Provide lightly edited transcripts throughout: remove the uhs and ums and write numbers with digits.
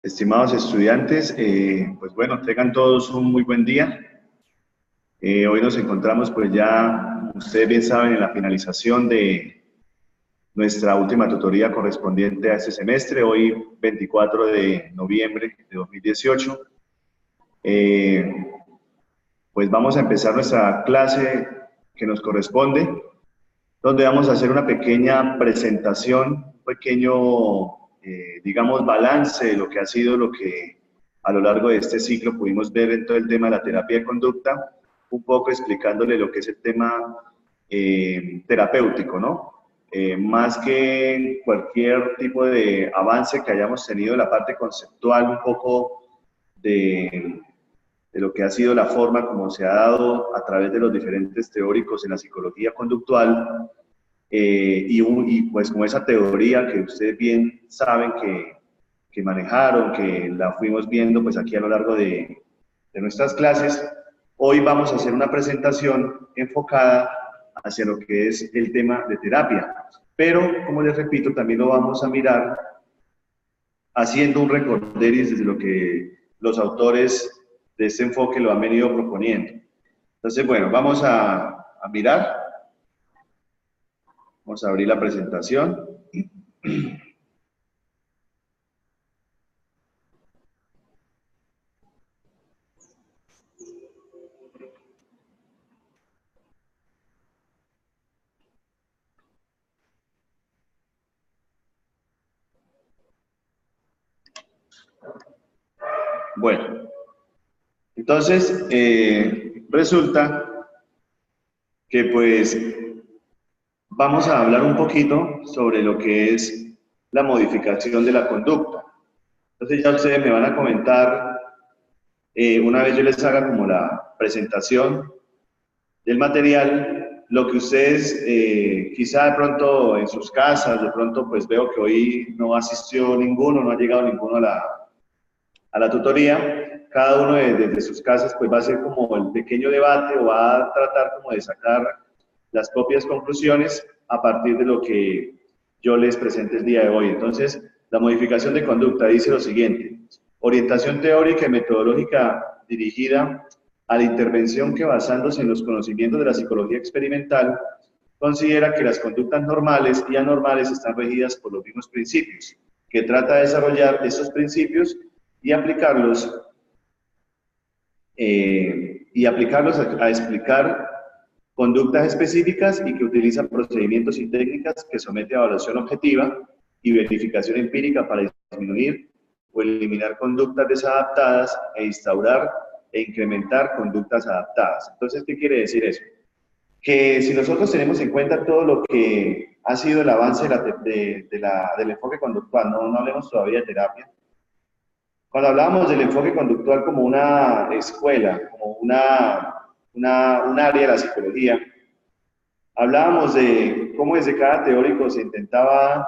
Estimados estudiantes, pues bueno, tengan todos un muy buen día. Hoy nos encontramos pues ya, como ustedes bien saben, en la finalización de nuestra última tutoría correspondiente a este semestre, hoy 24 de noviembre de 2018. Pues vamos a empezar nuestra clase que nos corresponde, donde vamos a hacer una pequeña presentación, un pequeño, digamos, balance de lo que ha sido lo que a lo largo de este ciclo pudimos ver en todo el tema de la terapia de conducta, un poco explicándole lo que es el tema terapéutico, ¿no? Más que cualquier tipo de avance que hayamos tenido en la parte conceptual, un poco de lo que ha sido la forma como se ha dado a través de los diferentes teóricos en la psicología conductual, y pues como esa teoría que ustedes bien saben que manejaron, que la fuimos viendo pues aquí a lo largo de nuestras clases, hoy vamos a hacer una presentación enfocada hacia lo que es el tema de terapia. Pero, como les repito, también lo vamos a mirar haciendo un recorderis desde lo que los autores de este enfoque lo han venido proponiendo. Entonces, bueno, vamos a mirar. Vamos a abrir la presentación. Bueno, entonces resulta que pues vamos a hablar un poquito sobre lo que es la modificación de la conducta. Entonces ya ustedes me van a comentar, una vez yo les haga como la presentación del material, lo que ustedes quizá de pronto en sus casas, de pronto pues veo que hoy no asistió ninguno, no ha llegado ninguno a la tutoría, cada uno desde sus casas pues va a hacer como el pequeño debate o va a tratar como de sacar las propias conclusiones a partir de lo que yo les presente el día de hoy. Entonces, la modificación de conducta dice lo siguiente: orientación teórica y metodológica dirigida a la intervención que, basándose en los conocimientos de la psicología experimental, considera que las conductas normales y anormales están regidas por los mismos principios, que trata de desarrollar estos principios y aplicarlos a explicar conductas específicas, y que utiliza procedimientos y técnicas que somete a evaluación objetiva y verificación empírica para disminuir o eliminar conductas desadaptadas e instaurar e incrementar conductas adaptadas. Entonces, ¿qué quiere decir eso? Que si nosotros tenemos en cuenta todo lo que ha sido el avance del enfoque conductual, no hablemos todavía de terapia. Cuando hablábamos del enfoque conductual como una escuela, como un área de la psicología, hablábamos de cómo desde cada teórico se intentaba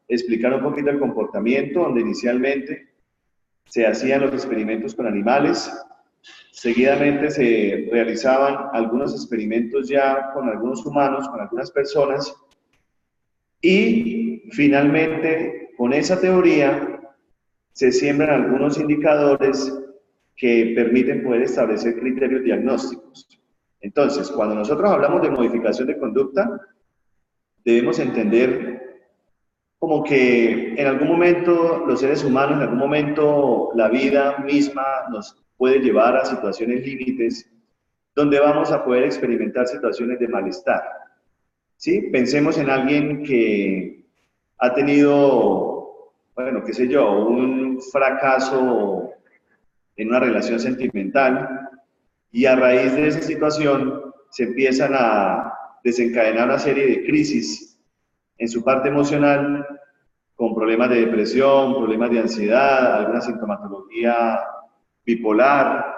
explicar un poquito el comportamiento, donde inicialmente se hacían los experimentos con animales, seguidamente se realizaban algunos experimentos ya con algunos humanos, con algunas personas, y finalmente con esa teoría se siembran algunos indicadores que permiten poder establecer criterios diagnósticos. Entonces, cuando nosotros hablamos de modificación de conducta, debemos entender como que en algún momento los seres humanos, en algún momento la vida misma nos puede llevar a situaciones límites donde vamos a poder experimentar situaciones de malestar. ¿Sí? Pensemos en alguien que ha tenido, bueno, qué sé yo, un fracaso en una relación sentimental, y a raíz de esa situación se empiezan a desencadenar una serie de crisis en su parte emocional, con problemas de depresión, problemas de ansiedad, alguna sintomatología bipolar,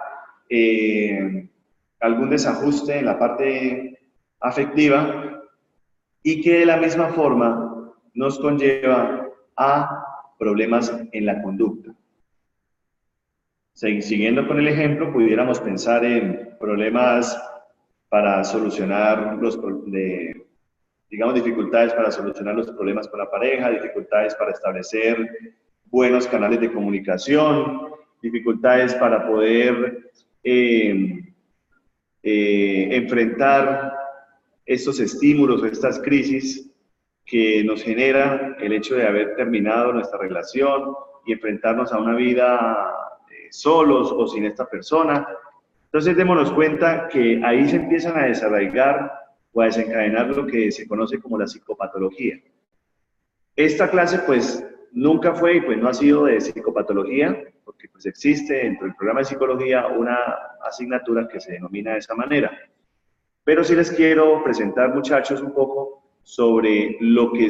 algún desajuste en la parte afectiva, y que de la misma forma nos conlleva a problemas en la conducta. Siguiendo con el ejemplo, pudiéramos pensar en problemas para solucionar digamos, dificultades para solucionar los problemas con la pareja, dificultades para establecer buenos canales de comunicación, dificultades para poder enfrentar estos estímulos, estas crisis que nos genera el hecho de haber terminado nuestra relación y enfrentarnos a una vida solos o sin esta persona. Entonces démonos cuenta que ahí se empiezan a desarraigar o a desencadenar lo que se conoce como la psicopatología. Esta clase pues nunca fue y pues no ha sido de psicopatología, porque pues existe dentro del programa de psicología una asignatura que se denomina de esa manera. Pero sí les quiero presentar, muchachos, un poco sobre lo que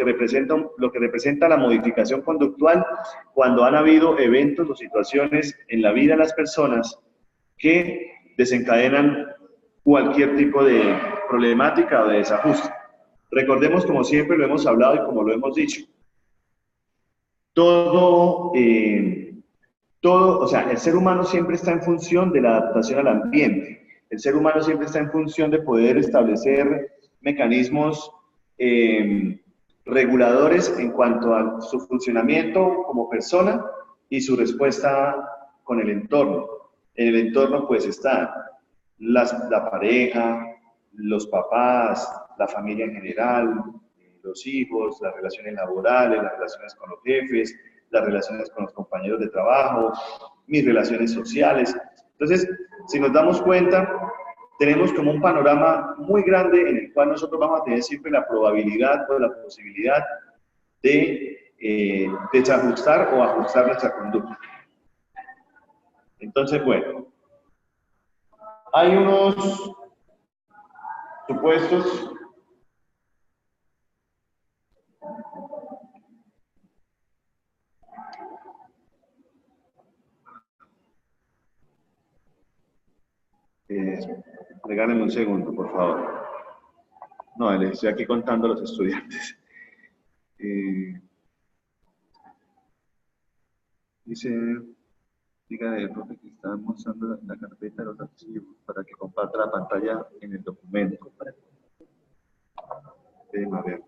representa la modificación conductual cuando han habido eventos o situaciones en la vida de las personas que desencadenan cualquier tipo de problemática o de desajuste. Recordemos, como siempre lo hemos hablado y como lo hemos dicho, o sea, el ser humano siempre está en función de la adaptación al ambiente. El ser humano siempre está en función de poder establecer mecanismos reguladores en cuanto a su funcionamiento como persona y su respuesta con el entorno. En el entorno pues está la pareja, los papás, la familia en general, los hijos, las relaciones laborales, las relaciones con los jefes, las relaciones con los compañeros de trabajo, mis relaciones sociales. Entonces, si nos damos cuenta, tenemos como un panorama muy grande en el cual nosotros vamos a tener siempre la probabilidad o la posibilidad de desajustar o ajustar nuestra conducta. Entonces, bueno, hay unos supuestos regálenme un segundo, por favor. No, les estoy aquí contando a los estudiantes. Dice, dígale al profe que está mostrando la carpeta de los archivos para que comparta la pantalla en el documento. A ver. A ver.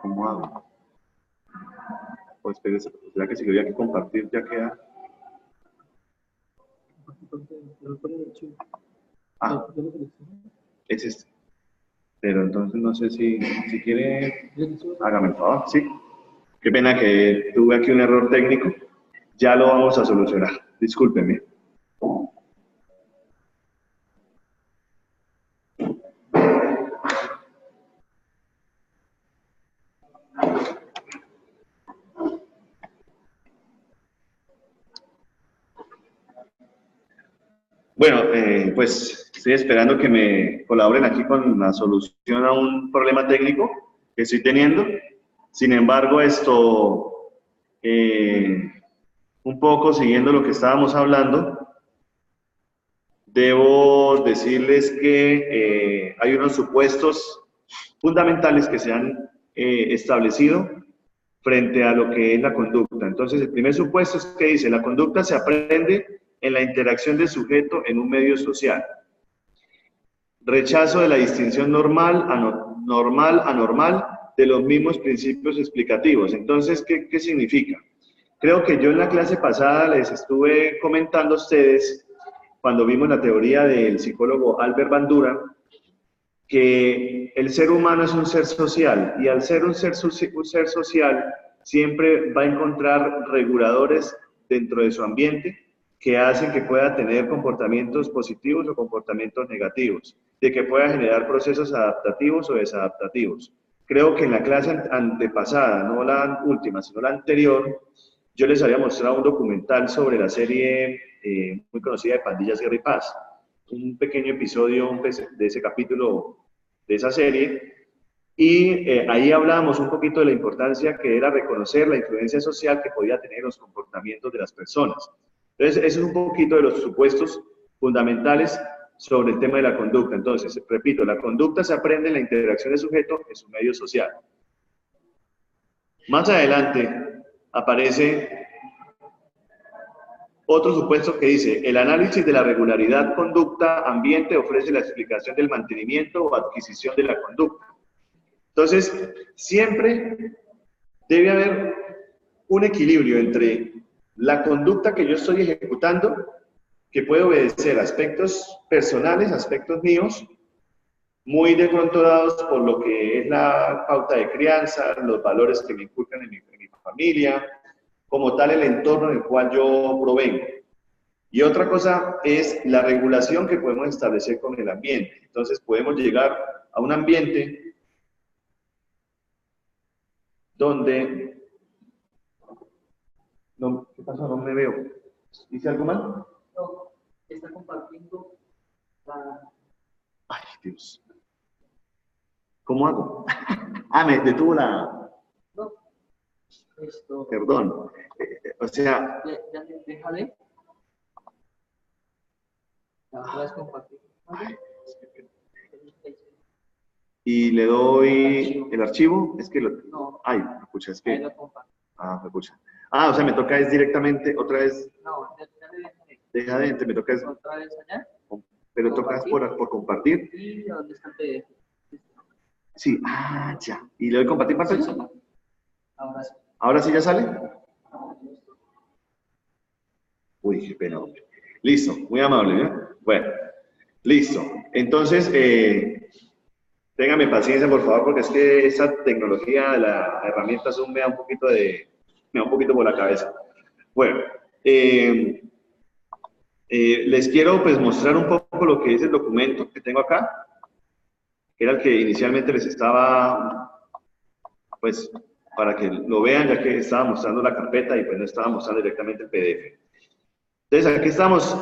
¿Cómo hago? O espérese, ¿será que si lo voy a compartir ya queda? Ah, es este. Pero entonces no sé si quiere, hágame el favor, sí. Qué pena que tuve aquí un error técnico. Ya lo vamos a solucionar. Discúlpeme. Bueno, pues estoy esperando que me colaboren aquí con la solución a un problema técnico que estoy teniendo. Sin embargo, un poco siguiendo lo que estábamos hablando, debo decirles que hay unos supuestos fundamentales que se han establecido frente a lo que es la conducta. Entonces, el primer supuesto es que dice, la conducta se aprende en la interacción del sujeto en un medio social. Rechazo de la distinción normal, anormal, de los mismos principios explicativos. Entonces, ¿qué significa? Creo que yo en la clase pasada les estuve comentando a ustedes, cuando vimos la teoría del psicólogo Albert Bandura, que el ser humano es un ser social, y al ser un ser social, siempre va a encontrar reguladores dentro de su ambiente que hacen que pueda tener comportamientos positivos o comportamientos negativos, de que pueda generar procesos adaptativos o desadaptativos. Creo que en la clase antepasada, no la última, sino la anterior, yo les había mostrado un documental sobre la serie muy conocida de Pandillas, Guerra y Paz. Un pequeño episodio de ese capítulo de esa serie, y ahí hablábamos un poquito de la importancia que era reconocer la influencia social que podía tener los comportamientos de las personas. Entonces, eso es un poquito de los supuestos fundamentales sobre el tema de la conducta. Entonces, repito, la conducta se aprende en la interacción del sujeto en su medio social. Más adelante aparece Otro supuesto que dice, el análisis de la regularidad conducta ambiente ofrece la explicación del mantenimiento o adquisición de la conducta. Entonces, siempre debe haber un equilibrio entre la conducta que yo estoy ejecutando, que puede obedecer aspectos personales, aspectos míos, muy de pronto dados por lo que es la pauta de crianza, los valores que me inculcan en mi familia, como tal el entorno en el cual yo provengo. Y otra cosa es la regulación que podemos establecer con el ambiente. Entonces podemos llegar a un ambiente donde... No, ¿qué pasó? No me veo. ¿Hice algo mal? No, está compartiendo la... Ay, Dios. ¿Cómo hago? Ah, me detuvo la... No, esto... Perdón. O sea... Ya déjale. La puedes compartir. Ay, y le doy el archivo. Es que lo... No. Ay, escucha, es que... Ahí lo comparto. Ah, escucha. Ah, o sea, me toca es directamente, otra vez... No, ya le déjale. Deja de, me toca es... Otra vez allá. Pero tocas por compartir. ¿Y dónde está el PDF? Sí, ya. ¿Y le doy compartir pantalla? Sí. Ahora sí. ¿Ahora sí ya sale? Uy, qué pena, hombre. Listo, muy amable, ¿eh? Bueno, listo. Entonces, téngame paciencia, por favor, porque es que esa tecnología de la herramienta Zoom me da un poquito por la cabeza. Bueno, les quiero pues mostrar un poco lo que es el documento que tengo acá, que era el que inicialmente les estaba, pues, para que lo vean, ya que estaba mostrando la carpeta y pues no estaba mostrando directamente el PDF. Entonces, aquí estamos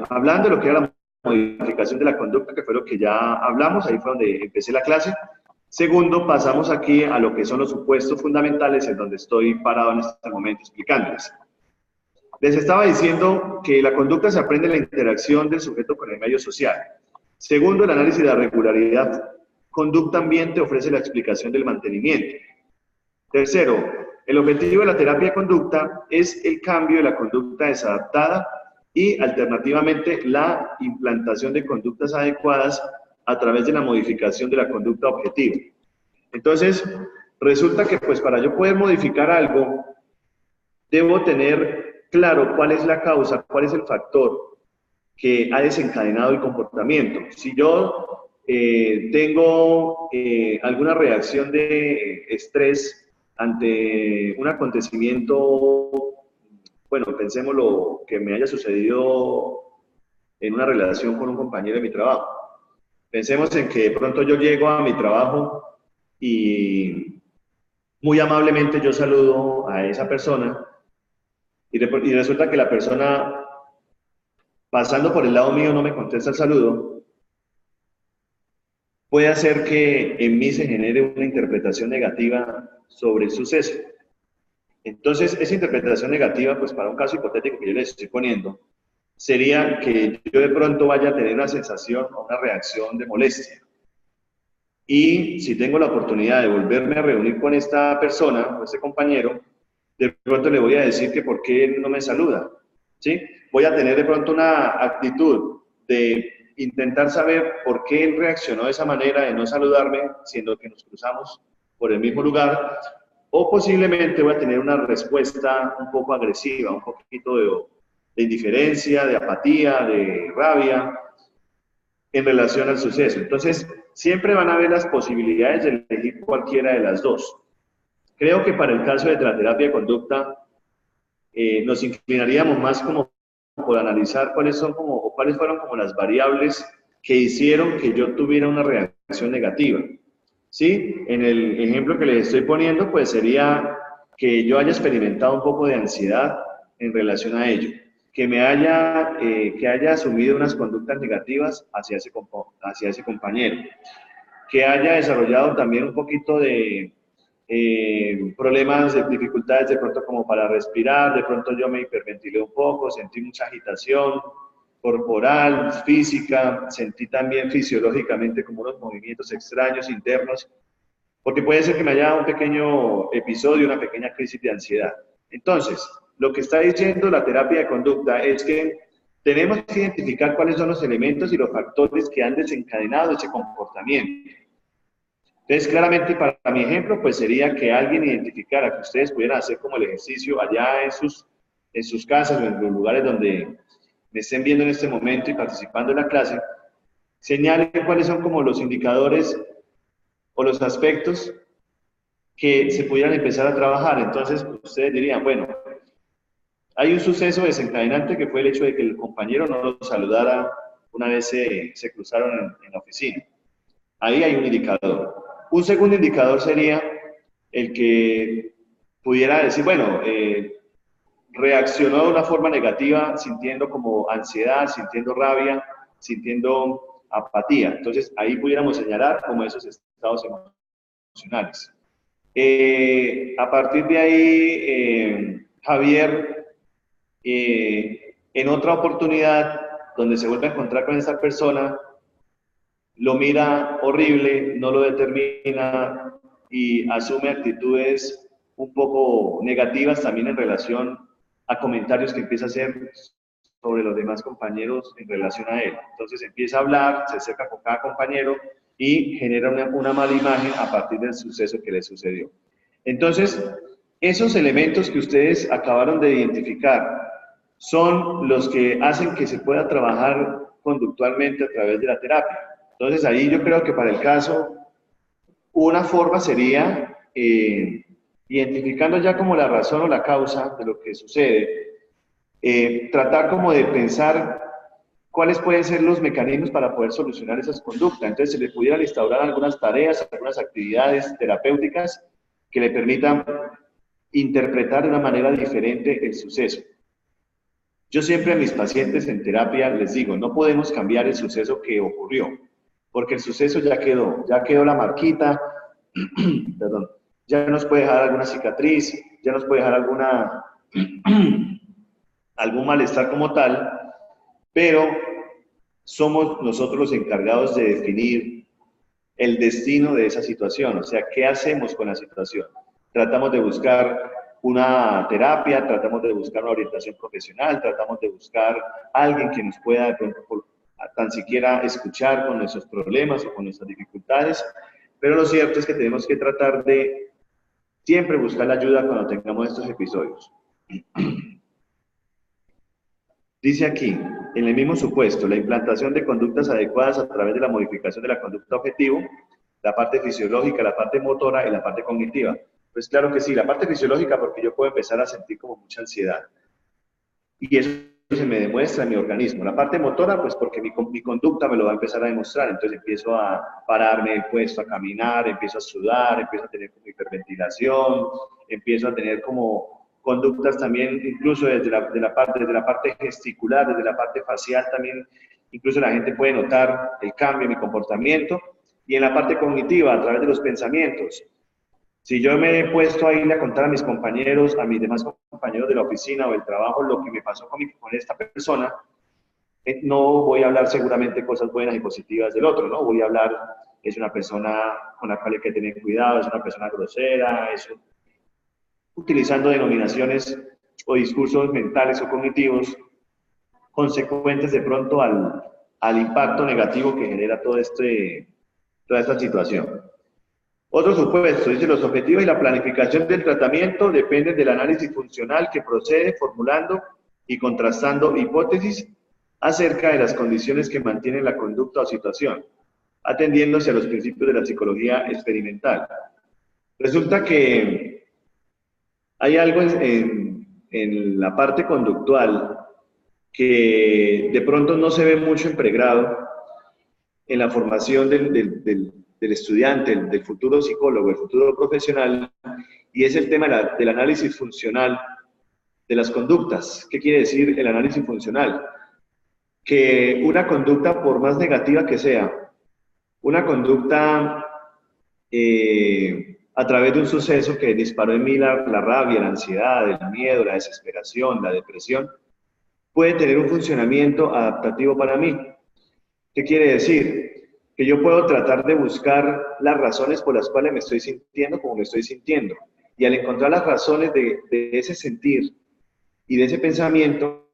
hablando de lo que era la modificación de la conducta, que fue lo que ya hablamos, ahí fue donde empecé la clase. Segundo, pasamos aquí a lo que son los supuestos fundamentales, en donde estoy parado en este momento explicándoles. Les estaba diciendo que la conducta se aprende en la interacción del sujeto con el medio social. Segundo, el análisis de la regularidad conducta ambiente ofrece la explicación del mantenimiento. Tercero, el objetivo de la terapia de conducta es el cambio de la conducta desadaptada y, alternativamente, la implantación de conductas adecuadas a través de la modificación de la conducta objetiva. Entonces, resulta que pues para yo poder modificar algo, debo tener claro cuál es la causa, cuál es el factor que ha desencadenado el comportamiento. Si yo tengo alguna reacción de estrés ante un acontecimiento, bueno, pensémoslo, que me haya sucedido en una relación con un compañero de mi trabajo. Pensemos en que de pronto yo llego a mi trabajo y muy amablemente yo saludo a esa persona y resulta que la persona, pasando por el lado mío, no me contesta el saludo. Puede hacer que en mí se genere una interpretación negativa sobre el suceso. Entonces, esa interpretación negativa, pues para un caso hipotético que yo les estoy poniendo, sería que yo de pronto vaya a tener una sensación o una reacción de molestia. Y si tengo la oportunidad de volverme a reunir con esta persona, o este compañero, de pronto le voy a decir que por qué no me saluda, ¿sí? Voy a tener de pronto una actitud de intentar saber por qué él reaccionó de esa manera de no saludarme, siendo que nos cruzamos por el mismo lugar, o posiblemente voy a tener una respuesta un poco agresiva, un poquito de indiferencia, de apatía, de rabia en relación al suceso. Entonces, siempre van a haber las posibilidades de elegir cualquiera de las dos. Creo que para el caso de la terapia de conducta, nos inclinaríamos más como por analizar cuáles fueron como las variables que hicieron que yo tuviera una reacción negativa. ¿Sí? En el ejemplo que les estoy poniendo, pues sería que yo haya experimentado un poco de ansiedad en relación a ello, que haya asumido unas conductas negativas hacia ese compañero, que haya desarrollado también un poquito de problemas, de dificultades de pronto como para respirar, de pronto yo me hiperventilé un poco, sentí mucha agitación corporal, física, sentí también fisiológicamente como unos movimientos extraños internos, porque puede ser que me haya dado un pequeño episodio, una pequeña crisis de ansiedad. Entonces, lo que está diciendo la terapia de conducta es que tenemos que identificar cuáles son los elementos y los factores que han desencadenado ese comportamiento. Entonces, claramente, para mi ejemplo, pues sería que alguien identificara, que ustedes pudieran hacer como el ejercicio allá en sus casas o en los lugares donde me estén viendo en este momento y participando en la clase, señalen cuáles son como los indicadores o los aspectos que se pudieran empezar a trabajar. Entonces, ustedes dirían, bueno, hay un suceso desencadenante que fue el hecho de que el compañero no lo saludara una vez se cruzaron en la oficina. Ahí hay un indicador. Un segundo indicador sería el que pudiera decir, bueno, reaccionó de una forma negativa, sintiendo como ansiedad, sintiendo rabia, sintiendo apatía. Entonces, ahí pudiéramos señalar como esos estados emocionales. A partir de ahí, Javier, en otra oportunidad, donde se vuelve a encontrar con esa persona, lo mira horrible, no lo determina y asume actitudes un poco negativas también en relación a comentarios que empieza a hacer sobre los demás compañeros en relación a él. Entonces empieza a hablar, se acerca con cada compañero y genera una mala imagen a partir del suceso que le sucedió. Entonces, esos elementos que ustedes acabaron de identificar son los que hacen que se pueda trabajar conductualmente a través de la terapia. Entonces, ahí yo creo que para el caso, una forma sería, identificando ya como la razón o la causa de lo que sucede, tratar como de pensar cuáles pueden ser los mecanismos para poder solucionar esas conductas. Entonces, se le pudieran instaurar algunas tareas, algunas actividades terapéuticas que le permitan interpretar de una manera diferente el suceso. Yo siempre a mis pacientes en terapia les digo, no podemos cambiar el suceso que ocurrió, porque el suceso ya quedó la marquita, perdón, ya nos puede dejar alguna cicatriz, ya nos puede dejar algún malestar como tal, pero somos nosotros los encargados de definir el destino de esa situación, o sea, ¿qué hacemos con la situación? Tratamos de buscar una terapia, tratamos de buscar una orientación profesional, tratamos de buscar a alguien que nos pueda de pronto tan siquiera escuchar con nuestros problemas o con nuestras dificultades, pero lo cierto es que tenemos que tratar de siempre buscar la ayuda cuando tengamos estos episodios. Dice aquí, en el mismo supuesto, la implantación de conductas adecuadas a través de la modificación de la conducta objetivo, la parte fisiológica, la parte motora y la parte cognitiva. Pues claro que sí, la parte fisiológica porque yo puedo empezar a sentir como mucha ansiedad. Y eso se me demuestra en mi organismo. La parte motora, pues porque mi conducta me lo va a empezar a demostrar. Entonces empiezo a pararme puesto, a caminar, empiezo a sudar, empiezo a tener como hiperventilación, empiezo a tener como conductas también, incluso desde la parte gesticular, desde la parte facial también, incluso la gente puede notar el cambio en mi comportamiento. Y en la parte cognitiva, a través de los pensamientos. Si yo me he puesto a irle a contar a mis compañeros, a mis demás compañeros de la oficina o del trabajo, lo que me pasó con esta persona, no voy a hablar seguramente cosas buenas y positivas del otro, ¿no? Voy a hablar, es una persona con la cual hay que tener cuidado, es una persona grosera, utilizando denominaciones o discursos mentales o cognitivos consecuentes de pronto al impacto negativo que genera toda esta situación. Otro supuesto, dice, los objetivos y la planificación del tratamiento dependen del análisis funcional que procede formulando y contrastando hipótesis acerca de las condiciones que mantienen la conducta o situación, atendiéndose a los principios de la psicología experimental. Resulta que hay algo en la parte conductual que de pronto no se ve mucho en pregrado en la formación del estudiante, del futuro psicólogo, el futuro profesional, y es el tema del análisis funcional de las conductas. ¿Qué quiere decir el análisis funcional? Que una conducta, por más negativa que sea, una conducta a través de un suceso que disparó en mí la rabia, la ansiedad, el miedo, la desesperación, la depresión, puede tener un funcionamiento adaptativo para mí. ¿Qué quiere decir? Que yo puedo tratar de buscar las razones por las cuales me estoy sintiendo como me estoy sintiendo. Y al encontrar las razones de ese sentir y de ese pensamiento,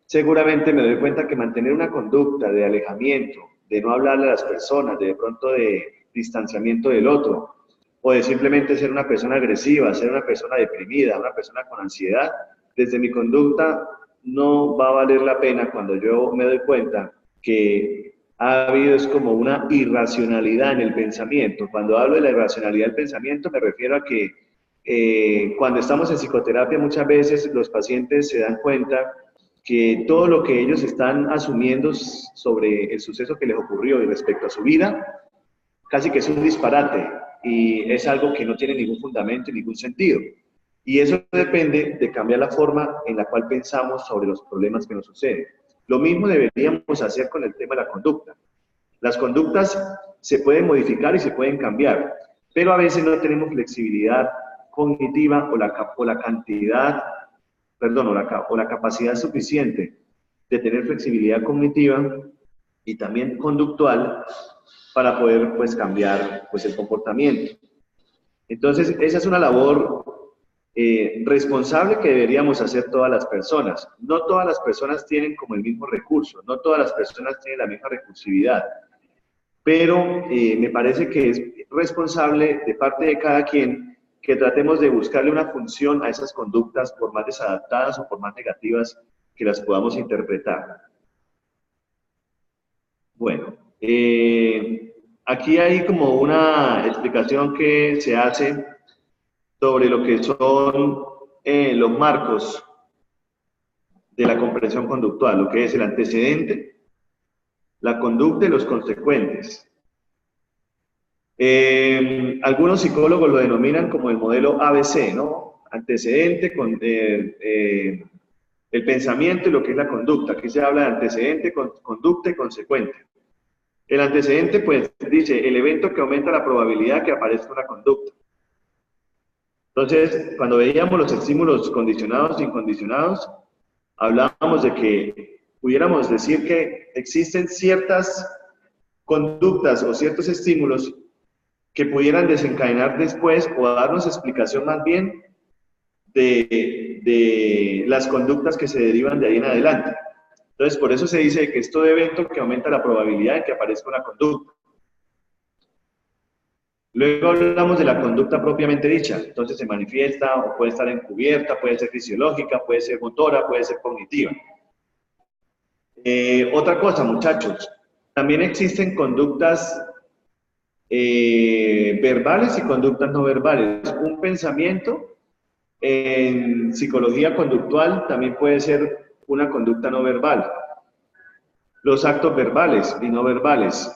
seguramente me doy cuenta que mantener una conducta de alejamiento, de no hablarle a las personas, de pronto de distanciamiento del otro, o de simplemente ser una persona agresiva, ser una persona deprimida, una persona con ansiedad, desde mi conducta no va a valer la pena cuando yo me doy cuenta que ha habido es como una irracionalidad en el pensamiento. Cuando hablo de la irracionalidad del pensamiento me refiero a que cuando estamos en psicoterapia muchas veces los pacientes se dan cuenta que todo lo que ellos están asumiendo sobre el suceso que les ocurrió y respecto a su vida, casi que es un disparate y es algo que no tiene ningún fundamento y ningún sentido. Y eso depende de cambiar la forma en la cual pensamos sobre los problemas que nos suceden. Lo mismo deberíamos hacer con el tema de la conducta. Las conductas se pueden modificar y se pueden cambiar, pero a veces no tenemos flexibilidad cognitiva o la cantidad, perdón, o la capacidad suficiente de tener flexibilidad cognitiva y también conductual para poder pues cambiar pues el comportamiento. Entonces, esa es una labor responsable que deberíamos hacer todas las personas. No todas las personas tienen como el mismo recurso, no todas las personas tienen la misma recursividad, pero me parece que es responsable de parte de cada quien que tratemos de buscarle una función a esas conductas, por más desadaptadas o por más negativas que las podamos interpretar. Bueno, aquí hay como una explicación que se hace sobre lo que son los marcos de la comprensión conductual, lo que es el antecedente, la conducta y los consecuentes. Algunos psicólogos lo denominan como el modelo ABC, ¿no? Antecedente, el pensamiento y lo que es la conducta. Aquí se habla de antecedente, conducta y consecuente. El antecedente, pues, dice el evento que aumenta la probabilidad que aparezca una conducta. Entonces, cuando veíamos los estímulos condicionados e incondicionados, hablábamos de que pudiéramos decir que existen ciertas conductas o ciertos estímulos que pudieran desencadenar después o darnos explicación más bien de las conductas que se derivan de ahí en adelante. Entonces, por eso se dice que es todo evento que aumenta la probabilidad de que aparezca una conducta. Luego hablamos de la conducta propiamente dicha. Entonces se manifiesta o puede estar encubierta, puede ser fisiológica, puede ser motora, puede ser cognitiva. Otra cosa, muchachos, también existen conductas verbales y conductas no verbales. Un pensamiento en psicología conductual también puede ser una conducta no verbal. Los actos verbales y no verbales.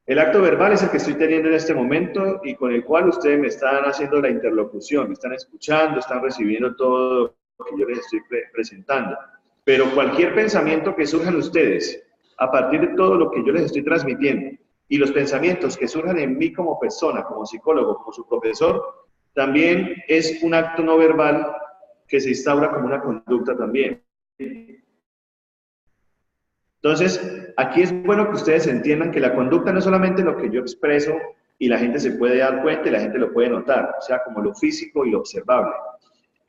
El acto verbal es el que estoy teniendo en este momento y con el cual ustedes me están haciendo la interlocución, me están escuchando, están recibiendo todo lo que yo les estoy presentando. Pero cualquier pensamiento que surjan ustedes a partir de todo lo que yo les estoy transmitiendo y los pensamientos que surjan en mí como persona, como psicólogo, como su profesor, también es un acto no verbal que se instaura como una conducta también. Entonces, aquí es bueno que ustedes entiendan que la conducta no es solamente lo que yo expreso y la gente se puede dar cuenta y la gente lo puede notar, o sea, como lo físico y lo observable.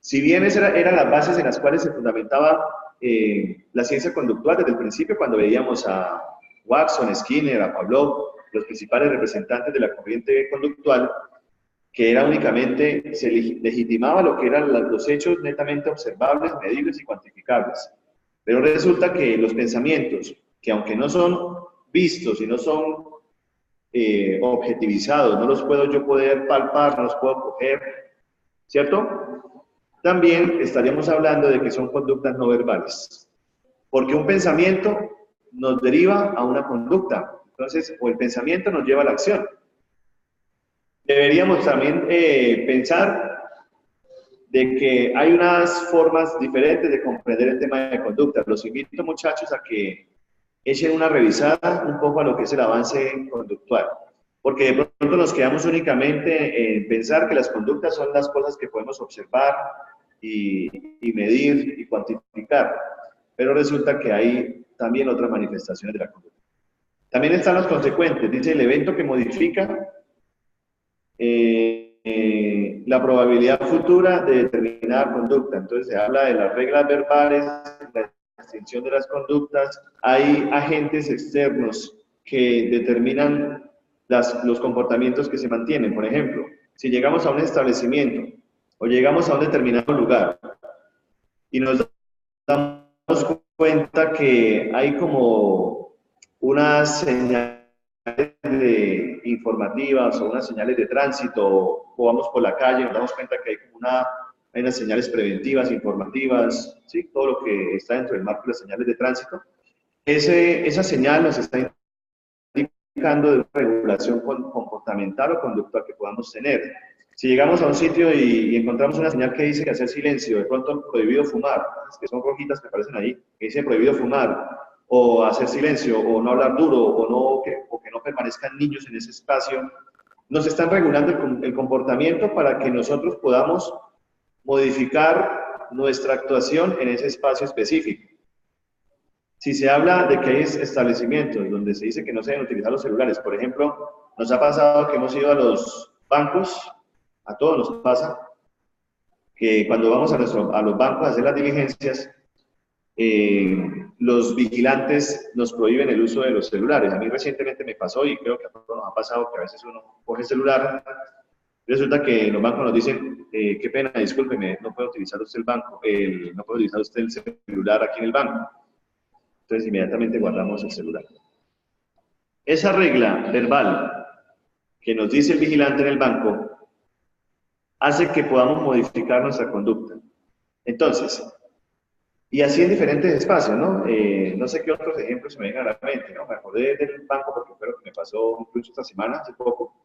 Si bien esas eran las bases en las cuales se fundamentaba la ciencia conductual desde el principio, cuando veíamos a Watson, Skinner, a Pavlov, los principales representantes de la corriente conductual, que era únicamente, se legitimaba lo que eran los hechos netamente observables, medibles y cuantificables. Pero resulta que los pensamientos, que aunque no son vistos y no son objetivizados, no los puedo yo poder palpar, no los puedo coger, ¿cierto? También estaríamos hablando de que son conductas no verbales. Porque un pensamiento nos deriva a una conducta. Entonces, o el pensamiento nos lleva a la acción. Deberíamos también pensar de que hay unas formas diferentes de comprender el tema de conducta. Los invito, muchachos, a que echen una revisada un poco a lo que es el avance conductual. Porque de pronto nos quedamos únicamente en pensar que las conductas son las cosas que podemos observar y medir y cuantificar. Pero resulta que hay también otras manifestaciones de la conducta. También están los consecuentes. Dice el evento que modifica la probabilidad futura de determinada conducta. Entonces se habla de las reglas verbales, la extinción de las conductas. Hay agentes externos que determinan los comportamientos que se mantienen. Por ejemplo, si llegamos a un establecimiento o llegamos a un determinado lugar y nos damos cuenta que hay como unas señales informativas o unas señales de tránsito, o vamos por la calle y nos damos cuenta que hay como hay unas señales preventivas, informativas, ¿sí? Todo lo que está dentro del marco de las señales de tránsito. Esa señal nos está indicando de una regulación comportamental o conductual que podamos tener. Si llegamos a un sitio y encontramos una señal que dice que hacer silencio, de pronto prohibido fumar, que son rojitas que aparecen ahí, que dice prohibido fumar, o hacer silencio, o no hablar duro, o que no permanezcan niños en ese espacio, nos están regulando el comportamiento para que nosotros podamos modificar nuestra actuación en ese espacio específico. Si se habla de que hay establecimientos donde se dice que no se deben utilizar los celulares, por ejemplo, nos ha pasado que hemos ido a los bancos, a todos nos pasa, que cuando vamos a los bancos a hacer las diligencias, los vigilantes nos prohíben el uso de los celulares. A mí recientemente me pasó, y creo que a todos nos ha pasado, que a veces uno coge el celular y resulta que los bancos nos dicen, qué pena, discúlpeme, no puede utilizar usted no puede utilizar usted el celular aquí en el banco. Entonces inmediatamente guardamos el celular. Esa regla verbal que nos dice el vigilante en el banco hace que podamos modificar nuestra conducta. Entonces, y así en diferentes espacios, ¿no? No sé qué otros ejemplos se me vengan a la mente, ¿no? Me acordé del banco porque fue lo que me pasó incluso esta semana, hace poco.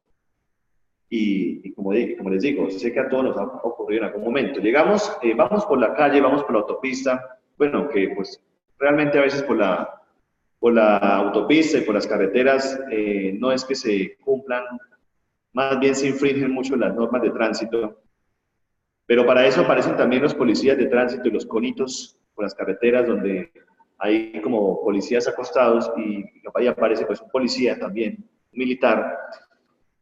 Y como les digo, sé que a todos nos ha ocurrido en algún momento. Llegamos, vamos por la calle, vamos por la autopista, bueno, que pues realmente a veces por la autopista y por las carreteras no es que se cumplan, más bien se infringen mucho las normas de tránsito, pero para eso aparecen también los policías de tránsito y los conitos por las carreteras donde hay como policías acostados y ahí aparece pues un policía también, un militar,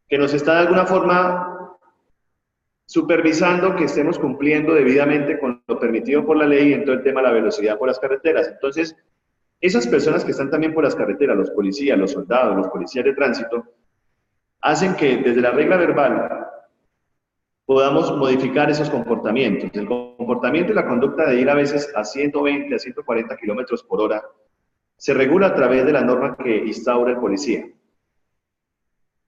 que nos está de alguna forma supervisando que estemos cumpliendo debidamente con lo permitido por la ley en todo el tema de la velocidad por las carreteras. Entonces, esas personas que están también por las carreteras, los policías, los soldados, los policías de tránsito, hacen que desde la regla verbal podamos modificar esos comportamientos. El comportamiento y la conducta de ir a veces a 120, a 140 kilómetros por hora se regula a través de la norma que instaura el policía.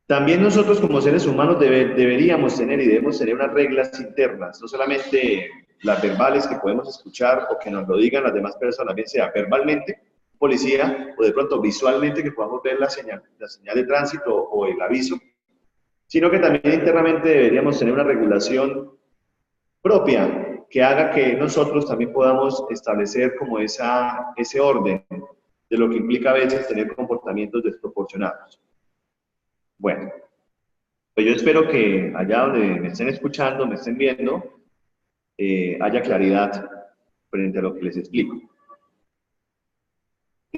También nosotros como seres humanos deberíamos tener y debemos tener unas reglas internas, no solamente las verbales que podemos escuchar o que nos lo digan las demás personas, bien sea verbalmente, policía, o de pronto visualmente que podamos ver la señal de tránsito o el aviso, sino que también internamente deberíamos tener una regulación propia que haga que nosotros también podamos establecer como ese orden de lo que implica a veces tener comportamientos desproporcionados. Bueno, pues yo espero que allá donde me estén escuchando, me estén viendo, haya claridad frente a lo que les explico.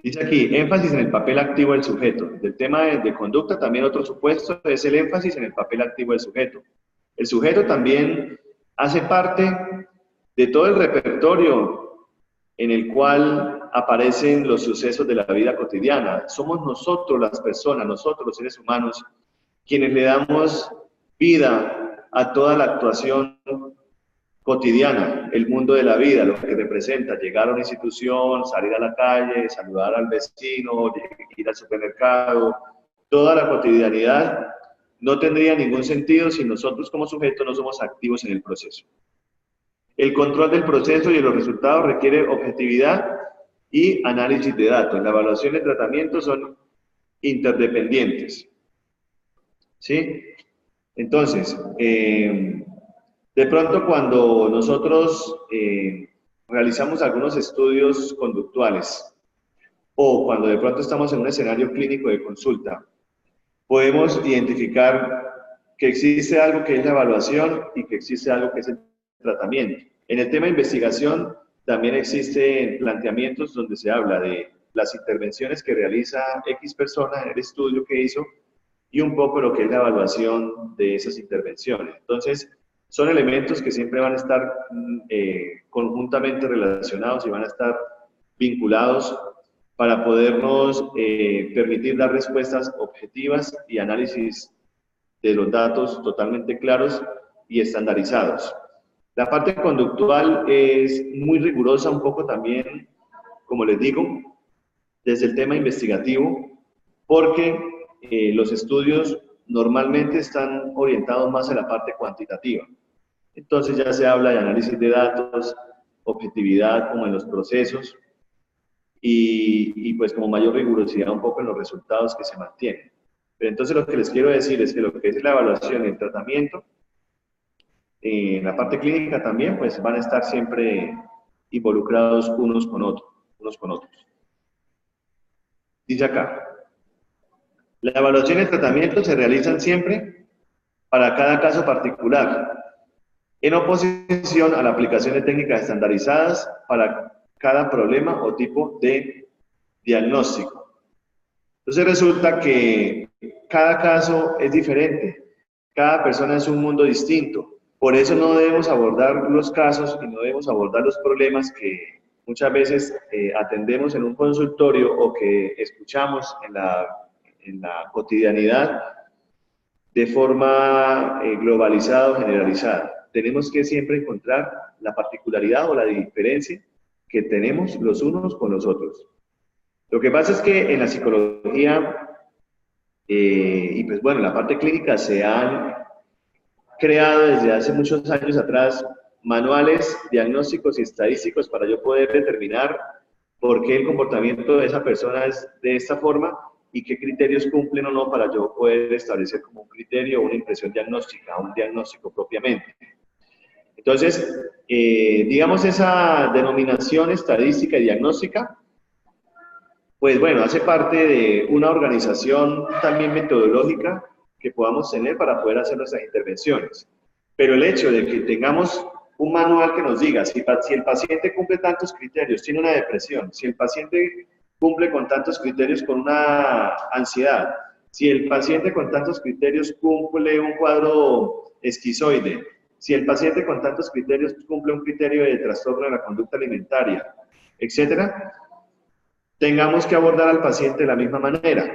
Dice aquí, énfasis en el papel activo del sujeto. Del tema de conducta, también otro supuesto es el énfasis en el papel activo del sujeto. El sujeto también hace parte de todo el repertorio en el cual aparecen los sucesos de la vida cotidiana. Somos nosotros las personas, nosotros los seres humanos, quienes le damos vida a toda la actuación cotidiana, el mundo de la vida, lo que representa llegar a una institución, salir a la calle, saludar al vecino, ir al supermercado, toda la cotidianidad no tendría ningún sentido si nosotros como sujetos no somos activos en el proceso. El control del proceso y de los resultados requiere objetividad y análisis de datos. La evaluación y el tratamiento son interdependientes. ¿Sí? Entonces, de pronto cuando nosotros realizamos algunos estudios conductuales o cuando de pronto estamos en un escenario clínico de consulta, podemos identificar que existe algo que es la evaluación y que existe algo que es el tratamiento. En el tema de investigación también existen planteamientos donde se habla de las intervenciones que realiza X persona en el estudio que hizo y un poco lo que es la evaluación de esas intervenciones. Entonces, son elementos que siempre van a estar conjuntamente relacionados y van a estar vinculados para podernos permitir dar respuestas objetivas y análisis de los datos totalmente claros y estandarizados. La parte conductual es muy rigurosa un poco también, como les digo, desde el tema investigativo, porque los estudios normalmente están orientados más a la parte cuantitativa. Entonces ya se habla de análisis de datos, objetividad como en los procesos y pues como mayor rigurosidad un poco en los resultados que se mantienen. Pero entonces lo que les quiero decir es que lo que es la evaluación y el tratamiento, en la parte clínica también, pues van a estar siempre involucrados unos con otros. Dice acá, la evaluación y el tratamiento se realizan siempre para cada caso particular, en oposición a la aplicación de técnicas estandarizadas para cada problema o tipo de diagnóstico. Entonces resulta que cada caso es diferente, cada persona es un mundo distinto. Por eso no debemos abordar los casos y no debemos abordar los problemas que muchas veces atendemos en un consultorio o que escuchamos en la cotidianidad de forma globalizada o generalizada. Tenemos que siempre encontrar la particularidad o la diferencia que tenemos los unos con los otros. Lo que pasa es que en la psicología y pues bueno, en la parte clínica se han creado desde hace muchos años atrás manuales diagnósticos y estadísticos para yo poder determinar por qué el comportamiento de esa persona es de esta forma y qué criterios cumplen o no para yo poder establecer como un criterio o una impresión diagnóstica, un diagnóstico propiamente. Entonces, digamos esa denominación estadística y diagnóstica, pues bueno, hace parte de una organización también metodológica que podamos tener para poder hacer nuestras intervenciones. Pero el hecho de que tengamos un manual que nos diga si el paciente cumple tantos criterios, tiene una depresión, si el paciente cumple con tantos criterios con una ansiedad, si el paciente con tantos criterios cumple un cuadro esquizoide, si el paciente con tantos criterios cumple un criterio de trastorno de la conducta alimentaria, etcétera, tengamos que abordar al paciente de la misma manera.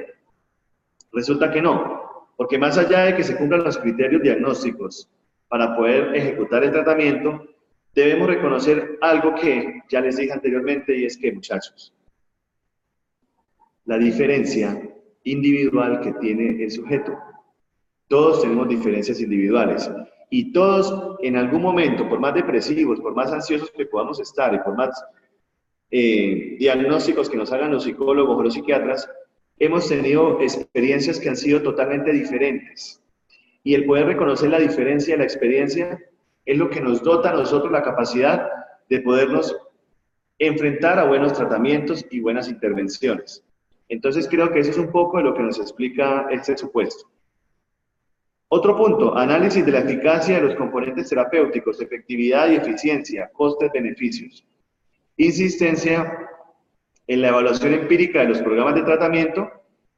Resulta que no, porque más allá de que se cumplan los criterios diagnósticos para poder ejecutar el tratamiento, debemos reconocer algo que ya les dije anteriormente y es que, muchachos, la diferencia individual que tiene el sujeto. Todos tenemos diferencias individuales y todos en algún momento, por más depresivos, por más ansiosos que podamos estar y por más diagnósticos que nos hagan los psicólogos o los psiquiatras, hemos tenido experiencias que han sido totalmente diferentes. Y el poder reconocer la diferencia de la experiencia es lo que nos dota a nosotros la capacidad de podernos enfrentar a buenos tratamientos y buenas intervenciones. Entonces creo que eso es un poco de lo que nos explica este supuesto. Otro punto, análisis de la eficacia de los componentes terapéuticos, efectividad y eficiencia, costes-beneficios. Insistencia en la evaluación empírica de los programas de tratamiento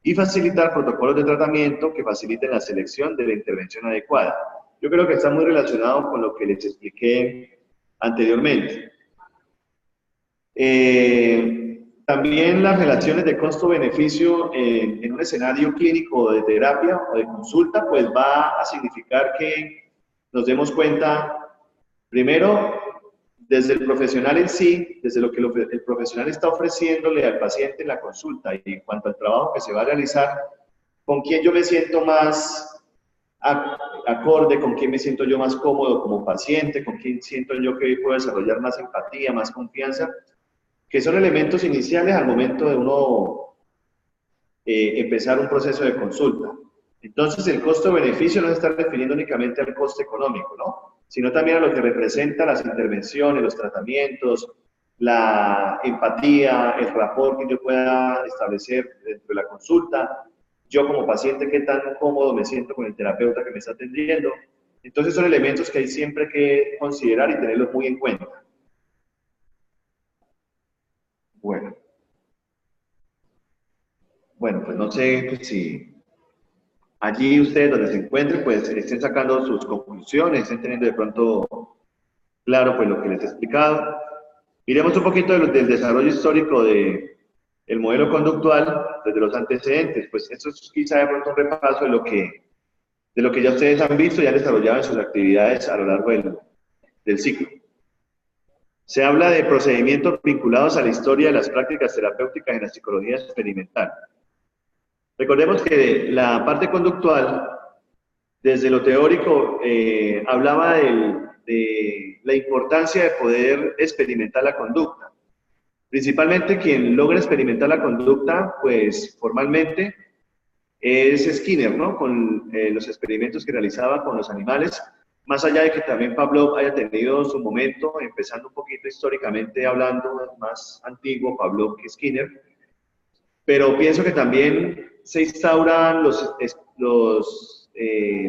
y facilitar protocolos de tratamiento que faciliten la selección de la intervención adecuada. Yo creo que está muy relacionado con lo que les expliqué anteriormente. También las relaciones de costo-beneficio en un escenario clínico de terapia o de consulta, pues va a significar que nos demos cuenta, primero, desde el profesional en sí, desde lo que el profesional está ofreciéndole al paciente en la consulta y en cuanto al trabajo que se va a realizar, con quién yo me siento más acorde, con quién me siento yo más cómodo como paciente, con quién siento yo que puedo desarrollar más empatía, más confianza, que son elementos iniciales al momento de uno empezar un proceso de consulta. Entonces, el costo-beneficio no se está refiriendo únicamente al coste económico, ¿no? Sino también a lo que representa las intervenciones, los tratamientos, la empatía, el rapport que yo pueda establecer dentro de la consulta, yo como paciente qué tan cómodo me siento con el terapeuta que me está atendiendo. Entonces son elementos que hay siempre que considerar y tenerlos muy en cuenta. Bueno, pues no sé pues, si allí ustedes donde se encuentren, pues estén sacando sus conclusiones, estén teniendo de pronto claro pues lo que les he explicado. Miremos un poquito del desarrollo histórico del modelo conductual desde los antecedentes, pues esto es quizá de pronto un repaso de lo que ya ustedes han visto y han desarrollado en sus actividades a lo largo del ciclo. Se habla de procedimientos vinculados a la historia de las prácticas terapéuticas en la psicología experimental. Recordemos que la parte conductual, desde lo teórico, hablaba de la importancia de poder experimentar la conducta. Principalmente quien logra experimentar la conducta, pues formalmente, es Skinner, ¿no? Con los experimentos que realizaba con los animales, más allá de que también Pavlov haya tenido su momento, empezando un poquito históricamente hablando, más antiguo Pavlov que Skinner, pero pienso que también se instauran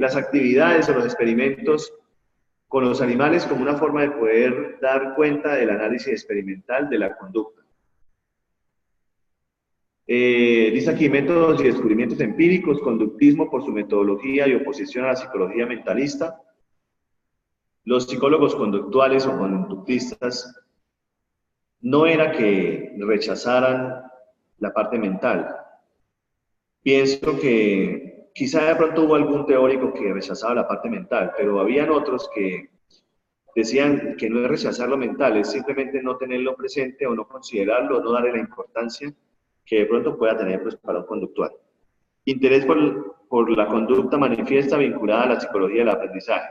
las actividades o los experimentos con los animales como una forma de poder dar cuenta del análisis experimental de la conducta. Dice aquí, métodos y descubrimientos empíricos, conductismo por su metodología y oposición a la psicología mentalista. Los psicólogos conductuales o conductistas no era que rechazaran la parte mental. Pienso que quizá de pronto hubo algún teórico que rechazaba la parte mental, pero habían otros que decían que no es rechazar lo mental, es simplemente no tenerlo presente o no considerarlo, no darle la importancia que de pronto pueda tener pues, para un conductual. Interés por la conducta manifiesta vinculada a la psicología del aprendizaje.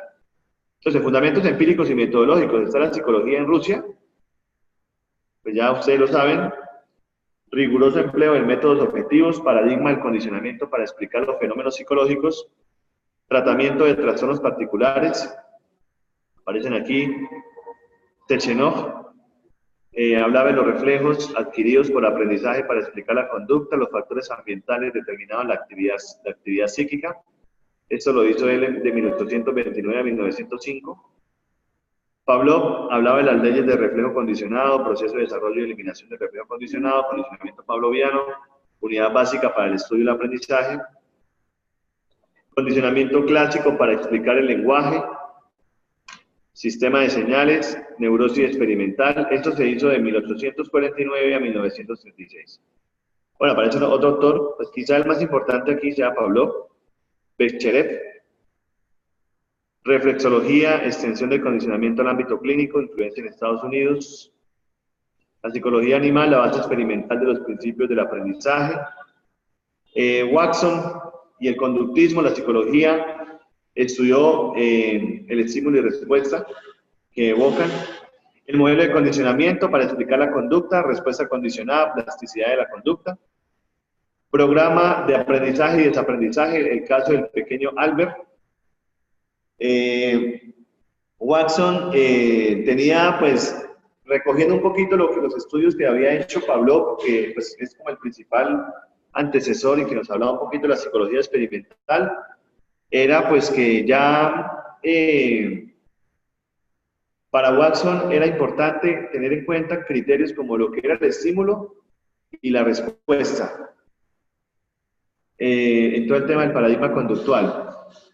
Entonces, fundamentos empíricos y metodológicos. Está la psicología en Rusia, pues ya ustedes lo saben. Riguroso empleo de métodos objetivos, paradigma del condicionamiento para explicar los fenómenos psicológicos, tratamiento de trastornos particulares, aparecen aquí. Sechenov hablaba de los reflejos adquiridos por aprendizaje para explicar la conducta, los factores ambientales determinaban la actividad psíquica. Esto lo hizo él de 1829 a 1905. Pavlov hablaba de las leyes de reflejo condicionado, proceso de desarrollo y eliminación del reflejo condicionado, condicionamiento pavloviano, unidad básica para el estudio y el aprendizaje, condicionamiento clásico para explicar el lenguaje, sistema de señales, neurosis experimental. Esto se hizo de 1849 a 1936. Bueno, aparece otro autor, pues quizá el más importante aquí sea Pavlov, Becherev. Reflexología, extensión del condicionamiento al ámbito clínico, influencia en Estados Unidos. La psicología animal, la base experimental de los principios del aprendizaje. Watson y el conductismo, la psicología estudió el estímulo y respuesta que evocan. El modelo de condicionamiento para explicar la conducta, respuesta condicionada, plasticidad de la conducta. Programa de aprendizaje y desaprendizaje, el caso del pequeño Albert. Watson tenía, pues, recogiendo un poquito los estudios que había hecho Pavlov, que pues, es como el principal antecesor y que nos hablaba un poquito de la psicología experimental, era pues que ya para Watson era importante tener en cuenta criterios como lo que era el estímulo y la respuesta en todo el tema del paradigma conductual.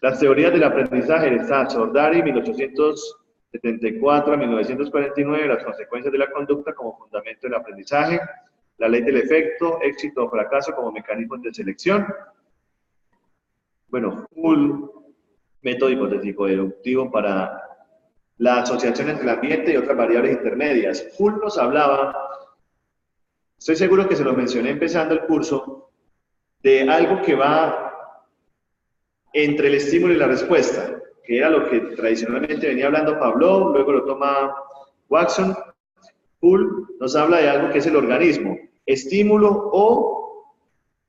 Las teorías del aprendizaje está Sordari, 1874 a 1949, las consecuencias de la conducta como fundamento del aprendizaje, la ley del efecto, éxito o fracaso como mecanismos de selección. Bueno, Hull, método hipotético deductivo para la asociación entre el ambiente y otras variables intermedias. Hull nos hablaba, estoy seguro que se lo mencioné empezando el curso, de algo que va entre el estímulo y la respuesta, que era lo que tradicionalmente venía hablando Pavlov, luego lo toma Watson. Hull nos habla de algo que es el organismo, estímulo o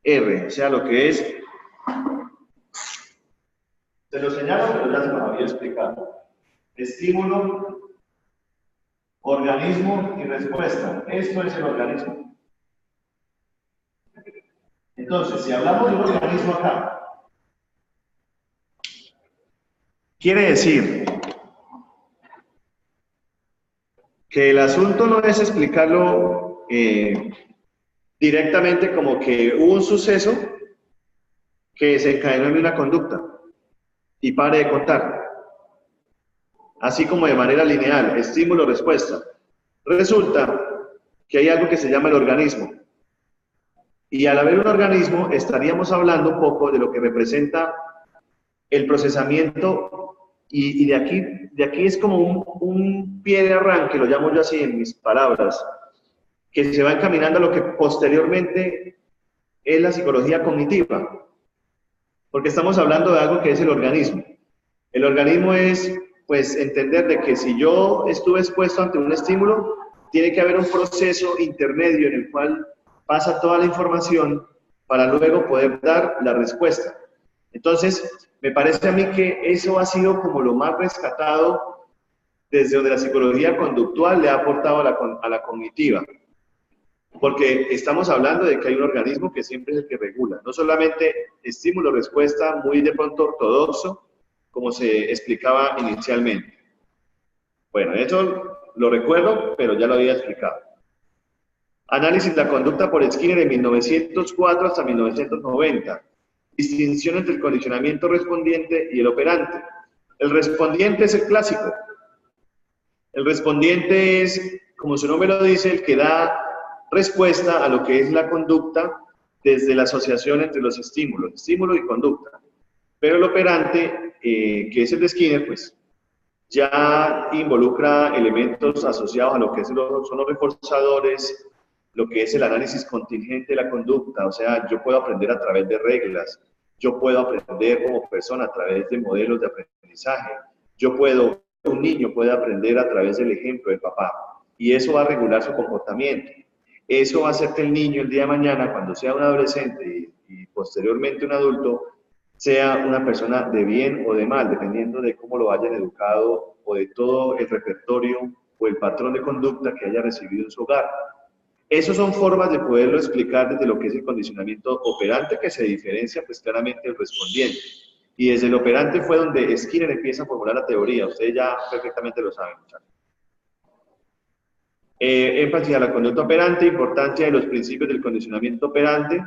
R, o sea, lo que es, se lo señalo, pero ya se lo había explicado, estímulo, organismo y respuesta. Esto es el organismo. Entonces, si hablamos de un organismo acá, quiere decir que el asunto no es explicarlo directamente como que hubo un suceso que desencadenó en una conducta y pare de contar. Así como de manera lineal, estímulo-respuesta. Resulta que hay algo que se llama el organismo. Y al haber un organismo, estaríamos hablando un poco de lo que representa el procesamiento, y de aquí es como un pie de arranque, lo llamo yo así en mis palabras, que se va encaminando a lo que posteriormente es la psicología cognitiva, porque estamos hablando de algo que es el organismo. El organismo es, pues, entender de que si yo estuve expuesto ante un estímulo, tiene que haber un proceso intermedio en el cual pasa toda la información para luego poder dar la respuesta. Entonces, me parece a mí que eso ha sido como lo más rescatado desde donde la psicología conductual le ha aportado a la cognitiva. Porque estamos hablando de que hay un organismo que siempre es el que regula. No solamente estímulo-respuesta muy de pronto ortodoxo, como se explicaba inicialmente. Bueno, eso lo recuerdo, pero ya lo había explicado. Análisis de la conducta por Skinner de 1904 hasta 1990. Distinción entre el condicionamiento respondiente y el operante. El respondiente es el clásico. El respondiente es, como su nombre lo dice, el que da respuesta a lo que es la conducta desde la asociación entre los estímulos, estímulo y conducta. Pero el operante, que es el de Skinner, pues ya involucra elementos asociados a lo que son los reforzadores, lo que es el análisis contingente de la conducta. O sea, yo puedo aprender a través de reglas, yo puedo aprender como persona a través de modelos de aprendizaje, un niño puede aprender a través del ejemplo del papá, y eso va a regular su comportamiento. Eso va a hacer que el niño el día de mañana, cuando sea un adolescente y posteriormente un adulto, sea una persona de bien o de mal, dependiendo de cómo lo hayan educado o de todo el repertorio o el patrón de conducta que haya recibido en su hogar. Esas son formas de poderlo explicar desde lo que es el condicionamiento operante, que se diferencia pues claramente del respondiente. Y desde el operante fue donde Skinner empieza a formular la teoría. Ustedes ya perfectamente lo saben, muchachos. Énfasis a la conducta operante, importancia de los principios del condicionamiento operante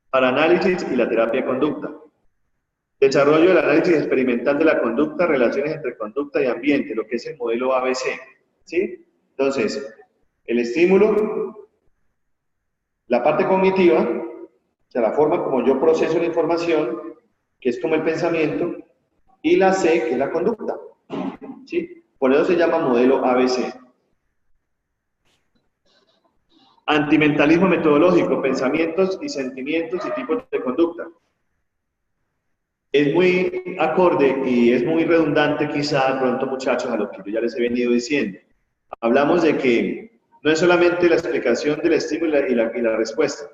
para análisis y la terapia de conducta. Desarrollo del análisis experimental de la conducta, relaciones entre conducta y ambiente, lo que es el modelo ABC. ¿Sí? Entonces, el estímulo, la parte cognitiva, o sea, la forma como yo proceso la información, que es como el pensamiento, y la C, que es la conducta. ¿Sí? Por eso se llama modelo ABC. Antimentalismo metodológico, pensamientos y sentimientos y tipos de conducta. Es muy acorde y es muy redundante quizá, de pronto, muchachos, a lo que yo ya les he venido diciendo. Hablamos de que no es solamente la explicación del estímulo y la respuesta,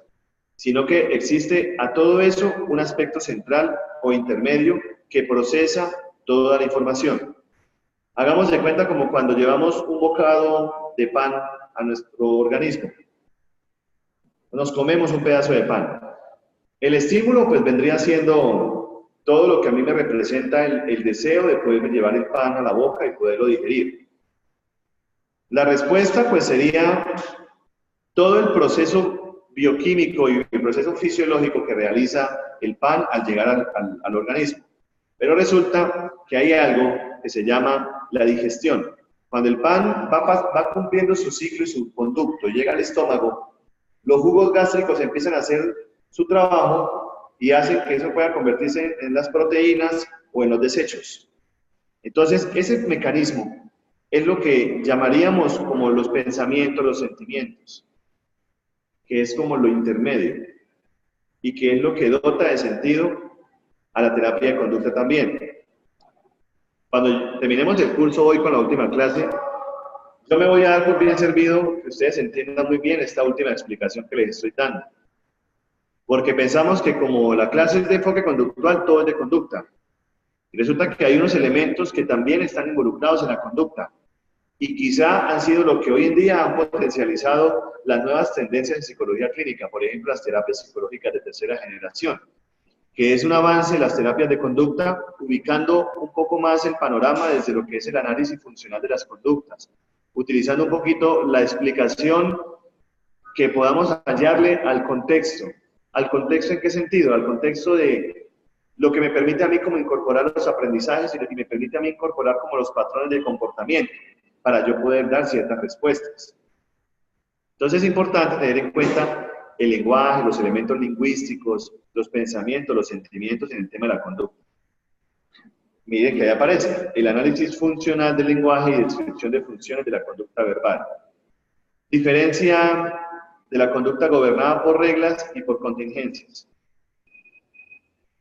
sino que existe a todo eso un aspecto central o intermedio que procesa toda la información. Hagamos de cuenta como cuando llevamos un bocado de pan a nuestro organismo. Nos comemos un pedazo de pan. El estímulo pues vendría siendo todo lo que a mí me representa el deseo de poder llevar el pan a la boca y poderlo digerir. La respuesta pues sería todo el proceso bioquímico y el proceso fisiológico que realiza el pan al llegar al organismo. Pero resulta que hay algo que se llama la digestión. Cuando el pan va cumpliendo su ciclo y su conducto, llega al estómago, los jugos gástricos empiezan a hacer su trabajo y hacen que eso pueda convertirse en las proteínas o en los desechos. Entonces, ese mecanismo es lo que llamaríamos como los pensamientos, los sentimientos, que es como lo intermedio y que es lo que dota de sentido a la terapia de conducta también. Cuando terminemos el curso hoy con la última clase, yo me voy a dar por bien servido que ustedes entiendan muy bien esta última explicación que les estoy dando. Porque pensamos que como la clase es de enfoque conductual, todo es de conducta. Y resulta que hay unos elementos que también están involucrados en la conducta. Y quizá han sido lo que hoy en día han potencializado las nuevas tendencias en psicología clínica, por ejemplo, las terapias psicológicas de tercera generación, que es un avance en las terapias de conducta, ubicando un poco más el panorama desde lo que es el análisis funcional de las conductas, utilizando un poquito la explicación que podamos hallarle al contexto, ¿Al contexto en qué sentido? Al contexto de lo que me permite a mí como incorporar los aprendizajes y me permite a mí incorporar como los patrones de comportamiento para yo poder dar ciertas respuestas. Entonces es importante tener en cuenta el lenguaje, los elementos lingüísticos, los pensamientos, los sentimientos en el tema de la conducta. Miren que ahí aparece el análisis funcional del lenguaje y descripción de funciones de la conducta verbal. Diferencia de la conducta gobernada por reglas y por contingencias.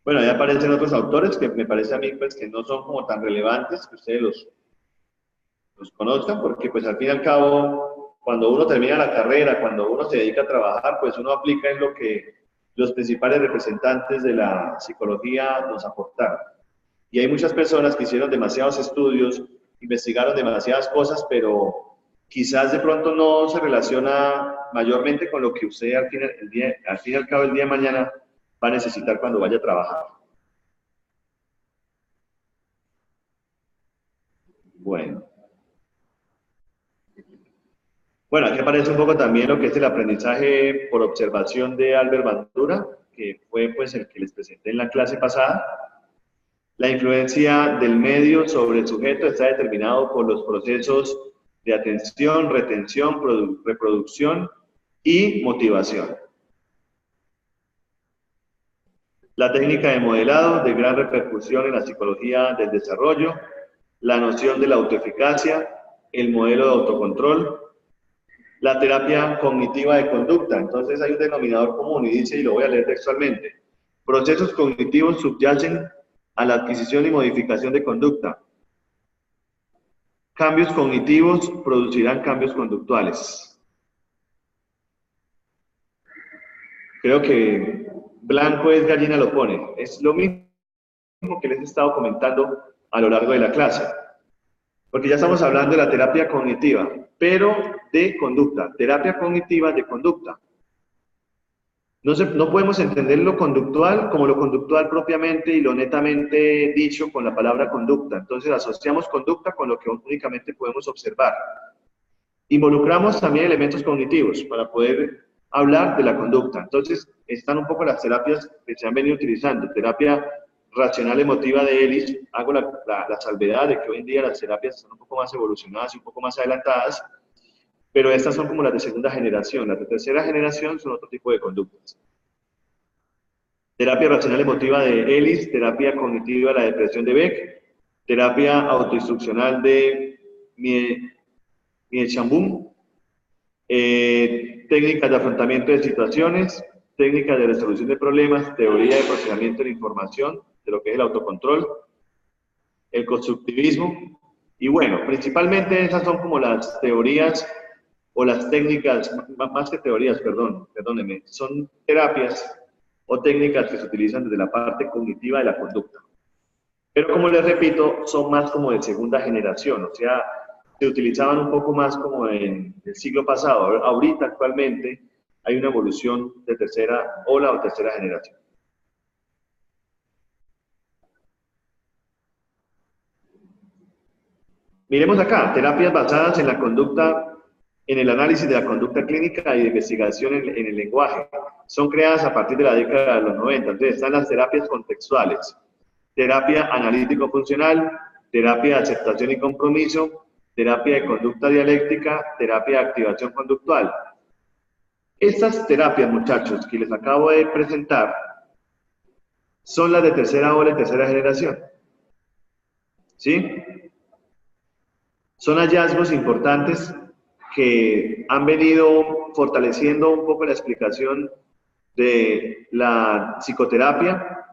Bueno, ahí aparecen otros autores que me parece a mí pues, que no son como tan relevantes, que ustedes los conozcan, porque pues al fin y al cabo, cuando uno termina la carrera, cuando uno se dedica a trabajar, pues uno aplica en lo que los principales representantes de la psicología nos aportaron. Y hay muchas personas que hicieron demasiados estudios, investigaron demasiadas cosas, pero quizás de pronto no se relaciona mayormente con lo que usted al fin y al cabo el día de mañana va a necesitar cuando vaya a trabajar. Bueno. Bueno, aquí aparece un poco también lo que es el aprendizaje por observación de Albert Bandura, que fue pues el que les presenté en la clase pasada. La influencia del medio sobre el sujeto está determinado por los procesos de atención, retención, reproducción y motivación. La técnica de modelado de gran repercusión en la psicología del desarrollo, la noción de la autoeficacia, el modelo de autocontrol, la terapia cognitiva de conducta. Entonces hay un denominador común y dice, y lo voy a leer textualmente, procesos cognitivos subyacen a la adquisición y modificación de conducta. Cambios cognitivos producirán cambios conductuales. Creo que blanco es gallina lo pone. Es lo mismo que les he estado comentando a lo largo de la clase. Porque ya estamos hablando de la terapia cognitiva, pero de conducta. Terapia cognitiva de conducta. No podemos entender lo conductual como lo conductual propiamente y lo netamente dicho con la palabra conducta. Entonces asociamos conducta con lo que únicamente podemos observar. Involucramos también elementos cognitivos para poder hablar de la conducta. Entonces están un poco las terapias que se han venido utilizando. Terapia racional emotiva de Ellis. Hago la salvedad de que hoy en día las terapias están un poco más evolucionadas y un poco más adelantadas, pero estas son como las de segunda generación. Las de tercera generación son otro tipo de conductas. Terapia racional emotiva de Ellis, terapia cognitiva de la depresión de Beck, terapia autoinstruccional de Miechambum, técnicas de afrontamiento de situaciones, técnicas de resolución de problemas, teoría de procesamiento de la información, de lo que es el autocontrol, el constructivismo, y bueno, principalmente esas son como las teorías o las técnicas, más que teorías, perdónenme, son terapias o técnicas que se utilizan desde la parte cognitiva de la conducta. Pero como les repito, son más como de segunda generación, o sea, se utilizaban un poco más como en el siglo pasado. Ahorita, actualmente, hay una evolución de tercera ola o tercera generación. Miremos acá, terapias basadas en la conducta, en el análisis de la conducta clínica y de investigación en el lenguaje. Son creadas a partir de la década de los 90. Entonces están las terapias contextuales, terapia analítico-funcional, terapia de aceptación y compromiso, terapia de conducta dialéctica, terapia de activación conductual. Estas terapias, muchachos, que les acabo de presentar, son las de tercera ola y tercera generación. ¿Sí? Son hallazgos importantes que han venido fortaleciendo un poco la explicación de la psicoterapia,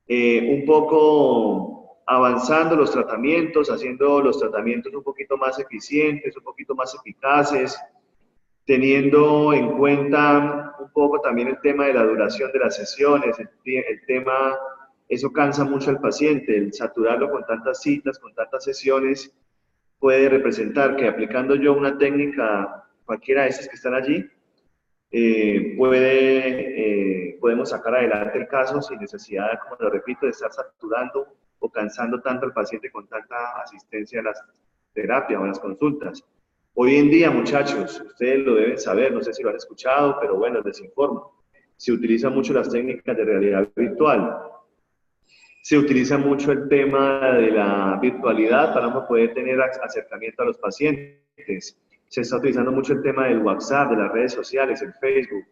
un poco avanzando los tratamientos, haciendo los tratamientos un poquito más eficientes, un poquito más eficaces, teniendo en cuenta un poco también el tema de la duración de las sesiones, el tema, eso cansa mucho al paciente, el saturarlo con tantas citas, con tantas sesiones, puede representar que aplicando yo una técnica, cualquiera de esas que están allí, podemos sacar adelante el caso sin necesidad, como lo repito, de estar saturando o cansando tanto al paciente con tanta asistencia a las terapias o a las consultas. Hoy en día, muchachos, ustedes lo deben saber, no sé si lo han escuchado, pero bueno, les informo. se utilizan mucho las técnicas de realidad virtual, se utiliza mucho el tema de la virtualidad para uno poder tener acercamiento a los pacientes, se está utilizando mucho el tema del WhatsApp, de las redes sociales, el Facebook,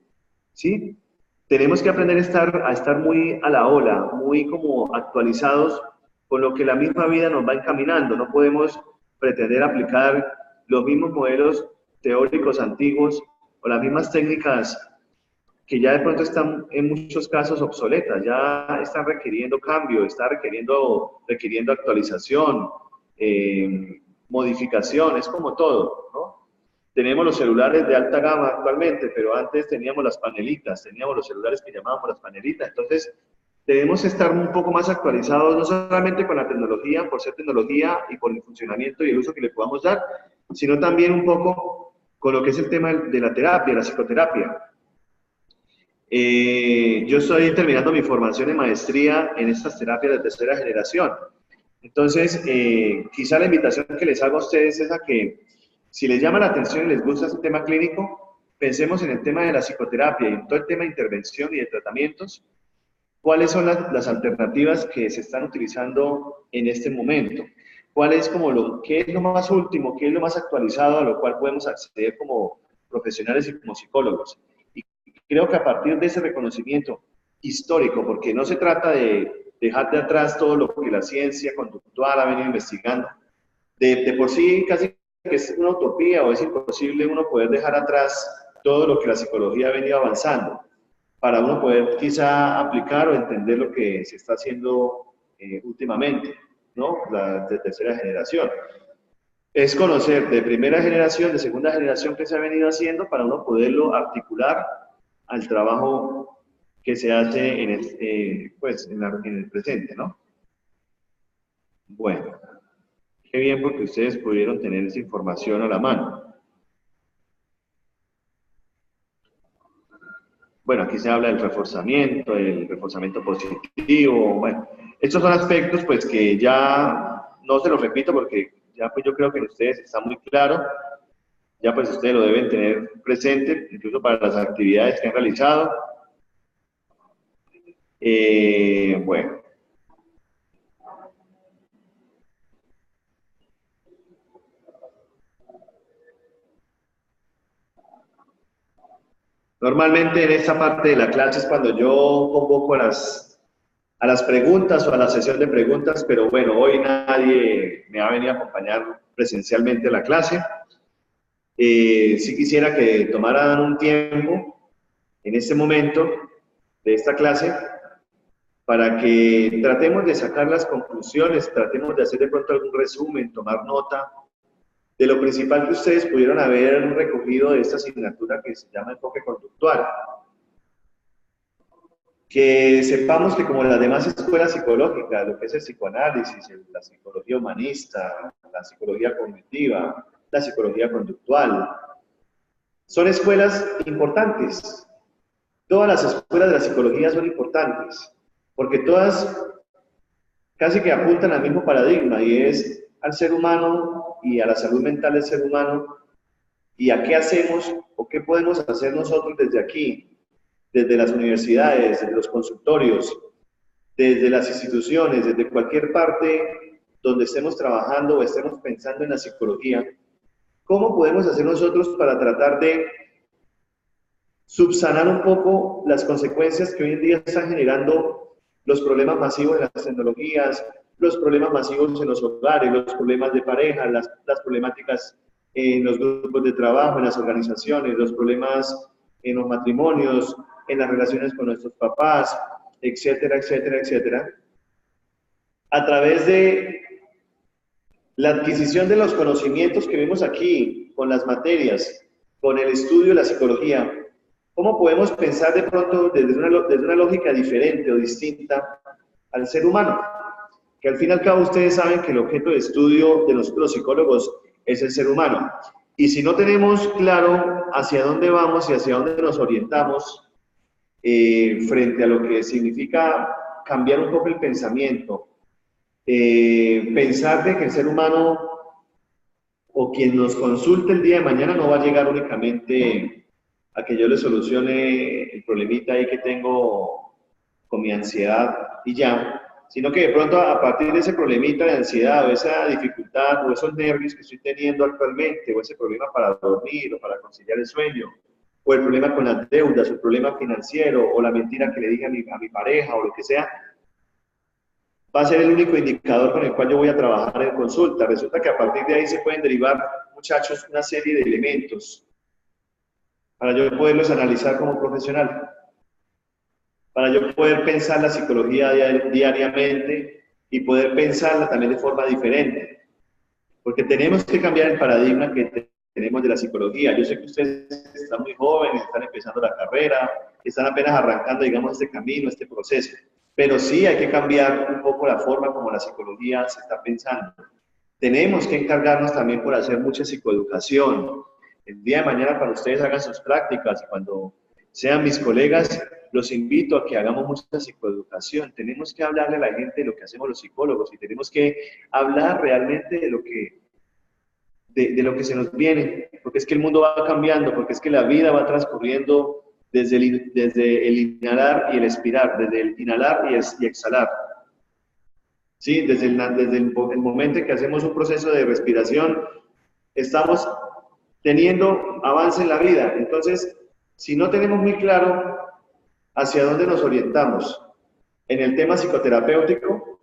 ¿sí? Tenemos que aprender a estar muy a la ola, muy como actualizados con lo que la misma vida nos va encaminando. No podemos pretender aplicar los mismos modelos teóricos antiguos o las mismas técnicas que ya de pronto están en muchos casos obsoletas, ya están requiriendo cambio, está requiriendo actualización, modificación, es como todo, ¿no? Tenemos los celulares de alta gama actualmente, pero antes teníamos las panelitas, teníamos los celulares que llamábamos las panelitas. Entonces, debemos estar un poco más actualizados, no solamente con la tecnología, por ser tecnología y por el funcionamiento y el uso que le podamos dar, sino también un poco con lo que es el tema de la terapia, la psicoterapia. Yo estoy terminando mi formación en maestría en estas terapias de tercera generación. Entonces, quizá la invitación que les hago a ustedes es a que, si les llama la atención y les gusta este tema clínico, pensemos en el tema de la psicoterapia y en todo el tema de intervención y de tratamientos. ¿Cuáles son las alternativas que se están utilizando en este momento? ¿Qué es lo más último, qué es lo más actualizado a lo cual podemos acceder como profesionales y como psicólogos? Y creo que a partir de ese reconocimiento histórico, porque no se trata de dejar de atrás todo lo que la ciencia conductual ha venido investigando, de por sí casi que es una utopía o es imposible uno poder dejar atrás todo lo que la psicología ha venido avanzando para uno poder quizá aplicar o entender lo que se está haciendo últimamente, ¿no? La de tercera generación. Es conocer de primera generación, de segunda generación que se ha venido haciendo para uno poderlo articular al trabajo que se hace en el presente, ¿no? Bueno. Qué bien, porque ustedes pudieron tener esa información a la mano. Bueno, aquí se habla del reforzamiento, el reforzamiento positivo. Bueno, estos son aspectos pues que ya no se los repito porque ya pues yo creo que ustedes está muy claro. Ya pues ustedes lo deben tener presente, incluso para las actividades que han realizado. Bueno. Normalmente en esta parte de la clase es cuando yo convoco a las preguntas o a la sesión de preguntas, pero bueno, hoy nadie me ha venido a acompañar presencialmente a la clase. Sí quisiera que tomaran un tiempo en este momento de esta clase para que tratemos de sacar las conclusiones, tratemos de hacer de pronto algún resumen, tomar nota de lo principal que ustedes pudieron haber recogido de esta asignatura que se llama enfoque conductual. Que sepamos que como las demás escuelas psicológicas, lo que es el psicoanálisis, la psicología humanista, la psicología cognitiva, la psicología conductual, son escuelas importantes. Todas las escuelas de la psicología son importantes, porque todas casi que apuntan al mismo paradigma, y es al ser humano y a la salud mental del ser humano, y a qué hacemos o qué podemos hacer nosotros desde aquí, desde las universidades, desde los consultorios, desde las instituciones, desde cualquier parte donde estemos trabajando o estemos pensando en la psicología. ¿Cómo podemos hacer nosotros para tratar de subsanar un poco las consecuencias que hoy en día están generando los problemas masivos de las tecnologías, los problemas masivos en los hogares, los problemas de pareja, las problemáticas en los grupos de trabajo, en las organizaciones, los problemas en los matrimonios, en las relaciones con nuestros papás, etcétera, etcétera, etcétera? A través de la adquisición de los conocimientos que vimos aquí, con las materias, con el estudio de la psicología, ¿cómo podemos pensar de pronto desde una lógica diferente o distinta al ser humano? Que al fin y al cabo ustedes saben que el objeto de estudio de nosotros los psicólogos es el ser humano. Y si no tenemos claro hacia dónde vamos y hacia dónde nos orientamos, frente a lo que significa cambiar un poco el pensamiento, pensar de que el ser humano o quien nos consulte el día de mañana no va a llegar únicamente a que yo le solucione el problemita ahí que tengo con mi ansiedad y ya, sino que de pronto a partir de ese problemita de ansiedad o esa dificultad o esos nervios que estoy teniendo actualmente o ese problema para dormir o para conciliar el sueño o el problema con las deudas o el problema financiero o la mentira que le dije a mi pareja o lo que sea, va a ser el único indicador con el cual yo voy a trabajar en consulta. Resulta que a partir de ahí se pueden derivar, muchachos, una serie de elementos para yo poderlos analizar como profesional, para yo poder pensar la psicología diariamente y poder pensarla también de forma diferente. Porque tenemos que cambiar el paradigma que tenemos de la psicología. Yo sé que ustedes están muy jóvenes, están empezando la carrera, están apenas arrancando, digamos, este camino, este proceso. Pero sí hay que cambiar un poco la forma como la psicología se está pensando. Tenemos que encargarnos también por hacer mucha psicoeducación. El día de mañana, cuando ustedes hagan sus prácticas y cuando sean mis colegas, los invito a que hagamos mucha psicoeducación. Tenemos que hablarle a la gente de lo que hacemos los psicólogos y tenemos que hablar realmente de lo que se nos viene, porque es que el mundo va cambiando, porque es que la vida va transcurriendo desde el inhalar y el expirar, desde el inhalar y exhalar. ¿Sí? Desde el momento en que hacemos un proceso de respiración, estamos teniendo avance en la vida. Entonces, si no tenemos muy claro hacia dónde nos orientamos en el tema psicoterapéutico,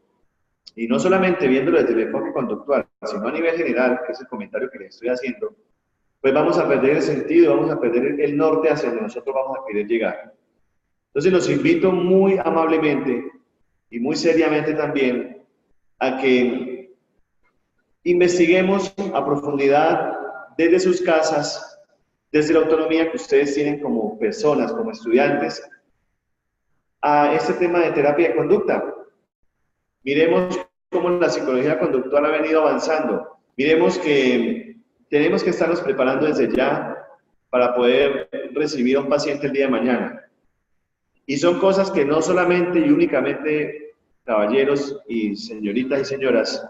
y no solamente viéndolo desde el enfoque conductual, sino a nivel general, que es el comentario que les estoy haciendo, pues vamos a perder el sentido, vamos a perder el norte hacia donde nosotros vamos a querer llegar. Entonces los invito muy amablemente y muy seriamente también a que investiguemos a profundidad desde sus casas, desde la autonomía que ustedes tienen como personas, como estudiantes, a este tema de terapia de conducta. Miremos cómo la psicología conductual ha venido avanzando. Miremos que tenemos que estarnos preparando desde ya para poder recibir a un paciente el día de mañana. Y son cosas que no solamente y únicamente, caballeros y señoritas y señoras,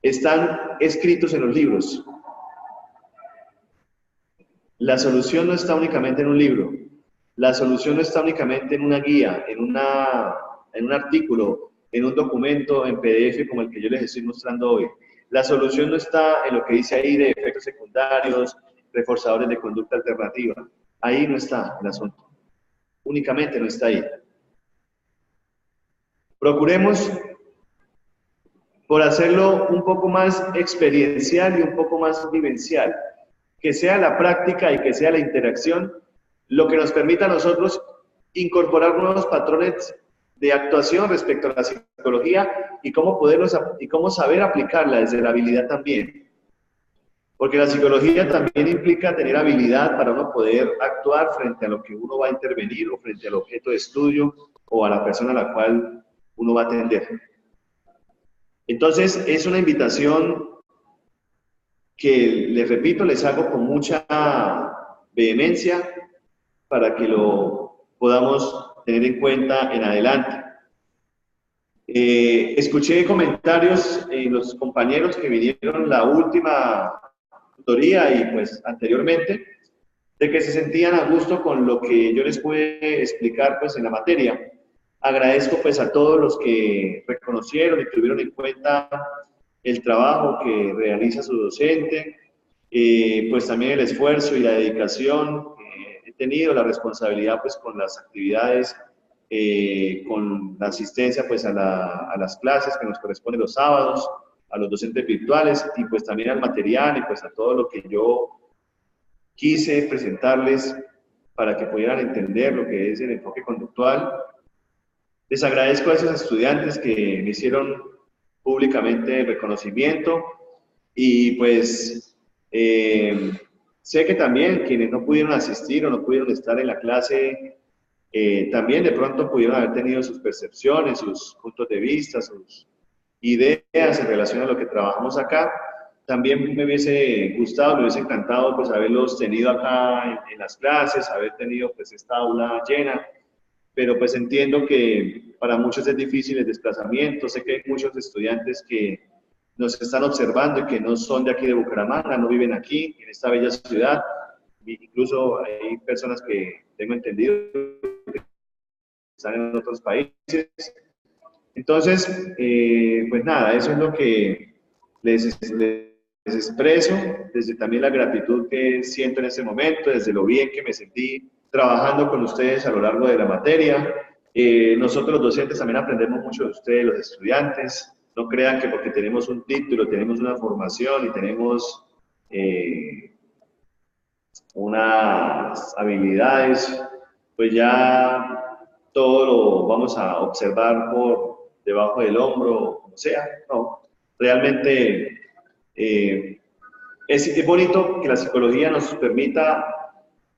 están escritos en los libros. La solución no está únicamente en un libro. La solución no está únicamente en una guía, en un artículo, en un documento en PDF como el que yo les estoy mostrando hoy. La solución no está en lo que dice ahí de efectos secundarios, reforzadores de conducta alternativa. Ahí no está el asunto. Únicamente no está ahí. Procuremos por hacerlo un poco más experiencial y un poco más vivencial. Que sea la práctica y que sea la interacción lo que nos permita a nosotros incorporar nuevos patrones de actuación respecto a la psicología y cómo saber aplicarla desde la habilidad también. Porque la psicología también implica tener habilidad para uno poder actuar frente a lo que uno va a intervenir o frente al objeto de estudio o a la persona a la cual uno va a atender. Entonces, es una invitación que, les repito, les hago con mucha vehemencia para que lo podamos tener en cuenta en adelante. Escuché comentarios en los compañeros que vinieron la última tutoría y pues anteriormente, de que se sentían a gusto con lo que yo les pude explicar pues en la materia. Agradezco pues a todos los que reconocieron y tuvieron en cuenta el trabajo que realiza su docente, pues también el esfuerzo y la dedicación que he tenido, la responsabilidad pues con las actividades, con la asistencia pues a las clases que nos corresponden los sábados, a los docentes virtuales y pues también al material y pues a todo lo que yo quise presentarles para que pudieran entender lo que es el enfoque conductual. Les agradezco a esos estudiantes que me hicieron públicamente el reconocimiento y pues sé que también quienes no pudieron asistir o no pudieron estar en la clase también de pronto pudieron haber tenido sus percepciones, sus puntos de vista, sus ideas en relación a lo que trabajamos acá. También me hubiese gustado, me hubiese encantado pues haberlos tenido acá en las clases, haber tenido pues esta aula llena, pero pues entiendo que para muchos es difícil el desplazamiento. Sé que hay muchos estudiantes que nos están observando y que no son de aquí de Bucaramanga, no viven aquí, en esta bella ciudad, incluso hay personas que tengo entendido que están en otros países. Entonces, pues nada, eso es lo que les expreso, desde también la gratitud que siento en este momento, desde lo bien que me sentí trabajando con ustedes a lo largo de la materia. Nosotros los docentes también aprendemos mucho de ustedes, los estudiantes. No crean que porque tenemos un título, tenemos una formación y tenemos unas habilidades, pues ya todo lo vamos a observar por debajo del hombro, como sea. No, realmente es bonito que la psicología nos permita,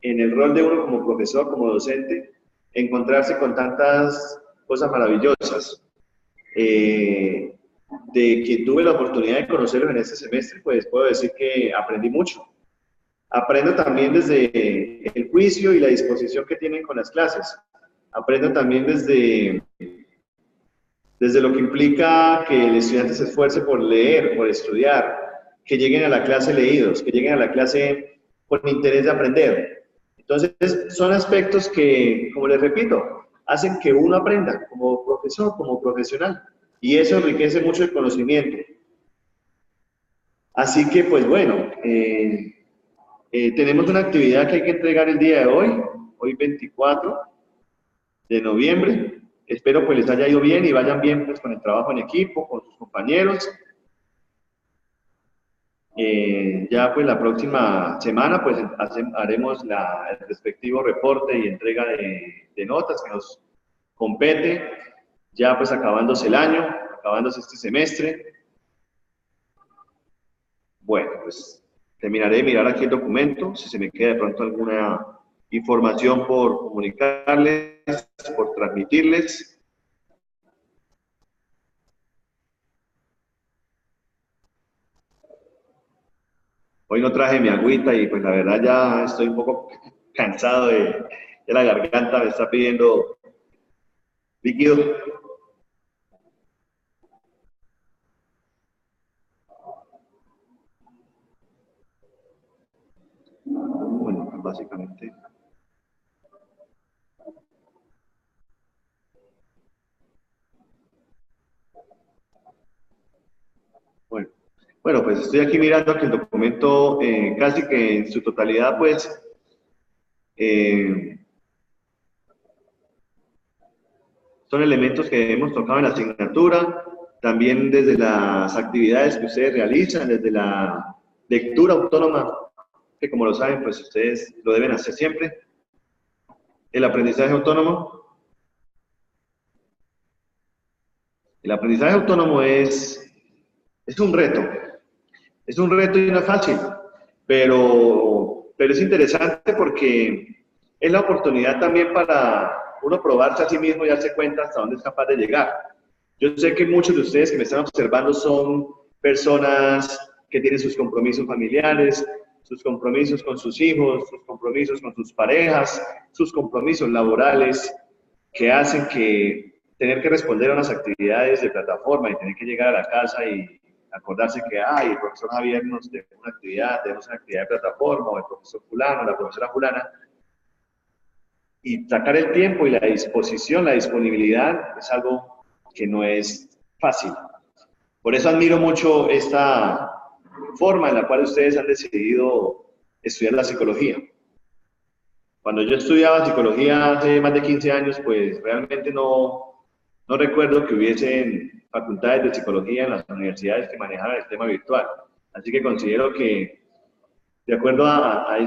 en el rol de uno como profesor, como docente, encontrarse con tantas cosas maravillosas. De que tuve la oportunidad de conocerlos en este semestre, pues puedo decir que aprendí mucho. Aprendo también desde el juicio y la disposición que tienen con las clases. Aprendo también desde lo que implica que el estudiante se esfuerce por leer, por estudiar, que lleguen a la clase leídos, que lleguen a la clase con interés de aprender. Entonces, son aspectos que, como les repito, hacen que uno aprenda como profesor, como profesional. Y eso enriquece mucho el conocimiento. Así que, pues bueno, tenemos una actividad que hay que entregar el día de hoy 24 de noviembre. Espero pues les haya ido bien y vayan bien pues con el trabajo en equipo, con sus compañeros. Ya pues la próxima semana pues haremos el respectivo reporte y entrega de notas que nos compete, ya pues acabándose el año, acabándose este semestre. Bueno, pues terminaré de mirar aquí el documento, si se me queda de pronto alguna información por comunicarles, por transmitirles. Hoy no traje mi agüita y pues la verdad ya estoy un poco cansado de la garganta, me está pidiendo líquido. Bueno, pues básicamente. Bueno, pues estoy aquí mirando que el documento casi que en su totalidad pues son elementos que hemos tocado en la asignatura, también desde las actividades que ustedes realizan, desde la lectura autónoma, que como lo saben, pues ustedes lo deben hacer siempre. El aprendizaje autónomo. El aprendizaje autónomo es un reto. Es un reto y no es fácil, pero es interesante porque es la oportunidad también para uno probarse a sí mismo y darse cuenta hasta dónde es capaz de llegar. Yo sé que muchos de ustedes que me están observando son personas que tienen sus compromisos familiares, sus compromisos con sus hijos, sus compromisos con sus parejas, sus compromisos laborales, que hacen que tener que responder a unas actividades de plataforma y tener que llegar a la casa y acordarse que, el profesor Javier nos dejó una actividad, tenemos una actividad de plataforma, o el profesor fulano, la profesora fulana, y sacar el tiempo y la disposición, la disponibilidad, es algo que no es fácil. Por eso admiro mucho esta forma en la cual ustedes han decidido estudiar la psicología. Cuando yo estudiaba psicología hace más de 15 años, pues realmente no recuerdo que hubiesen facultades de psicología en las universidades que manejaran el tema virtual. Así que considero que, de acuerdo a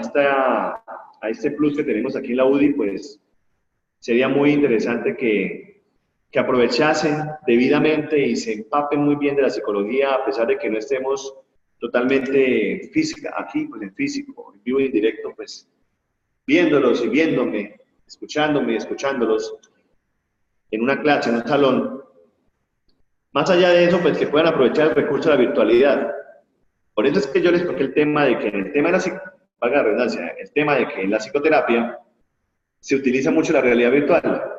este plus que tenemos aquí en la UDI, pues sería muy interesante que aprovechasen debidamente y se empapen muy bien de la psicología, a pesar de que no estemos totalmente física, aquí, pues en físico, en vivo y en directo, pues viéndolos y viéndome, escuchándome y escuchándolos en una clase, en un salón. Más allá de eso, pues que puedan aprovechar el recurso de la virtualidad. Por eso es que yo les toqué el tema de que en el tema de valga la redundancia, el tema de que en la psicoterapia se utiliza mucho la realidad virtual.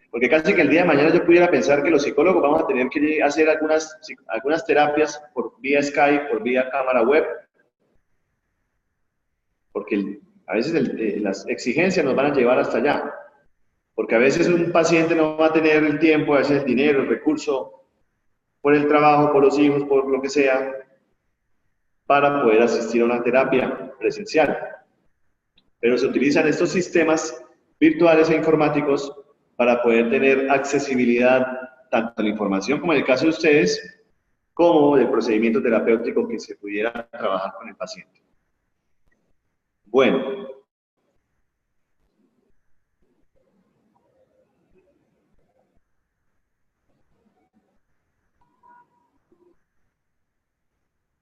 Porque casi que el día de mañana yo pudiera pensar que los psicólogos vamos a tener que hacer algunas terapias por vía Skype, por vía cámara web, porque A veces las exigencias nos van a llevar hasta allá, porque a veces un paciente no va a tener el tiempo, a veces el dinero, el recurso, por el trabajo, por los hijos, por lo que sea, para poder asistir a una terapia presencial. Pero se utilizan estos sistemas virtuales e informáticos para poder tener accesibilidad tanto a la información, como en el caso de ustedes, como del procedimiento terapéutico que se pudiera trabajar con el paciente. Bueno.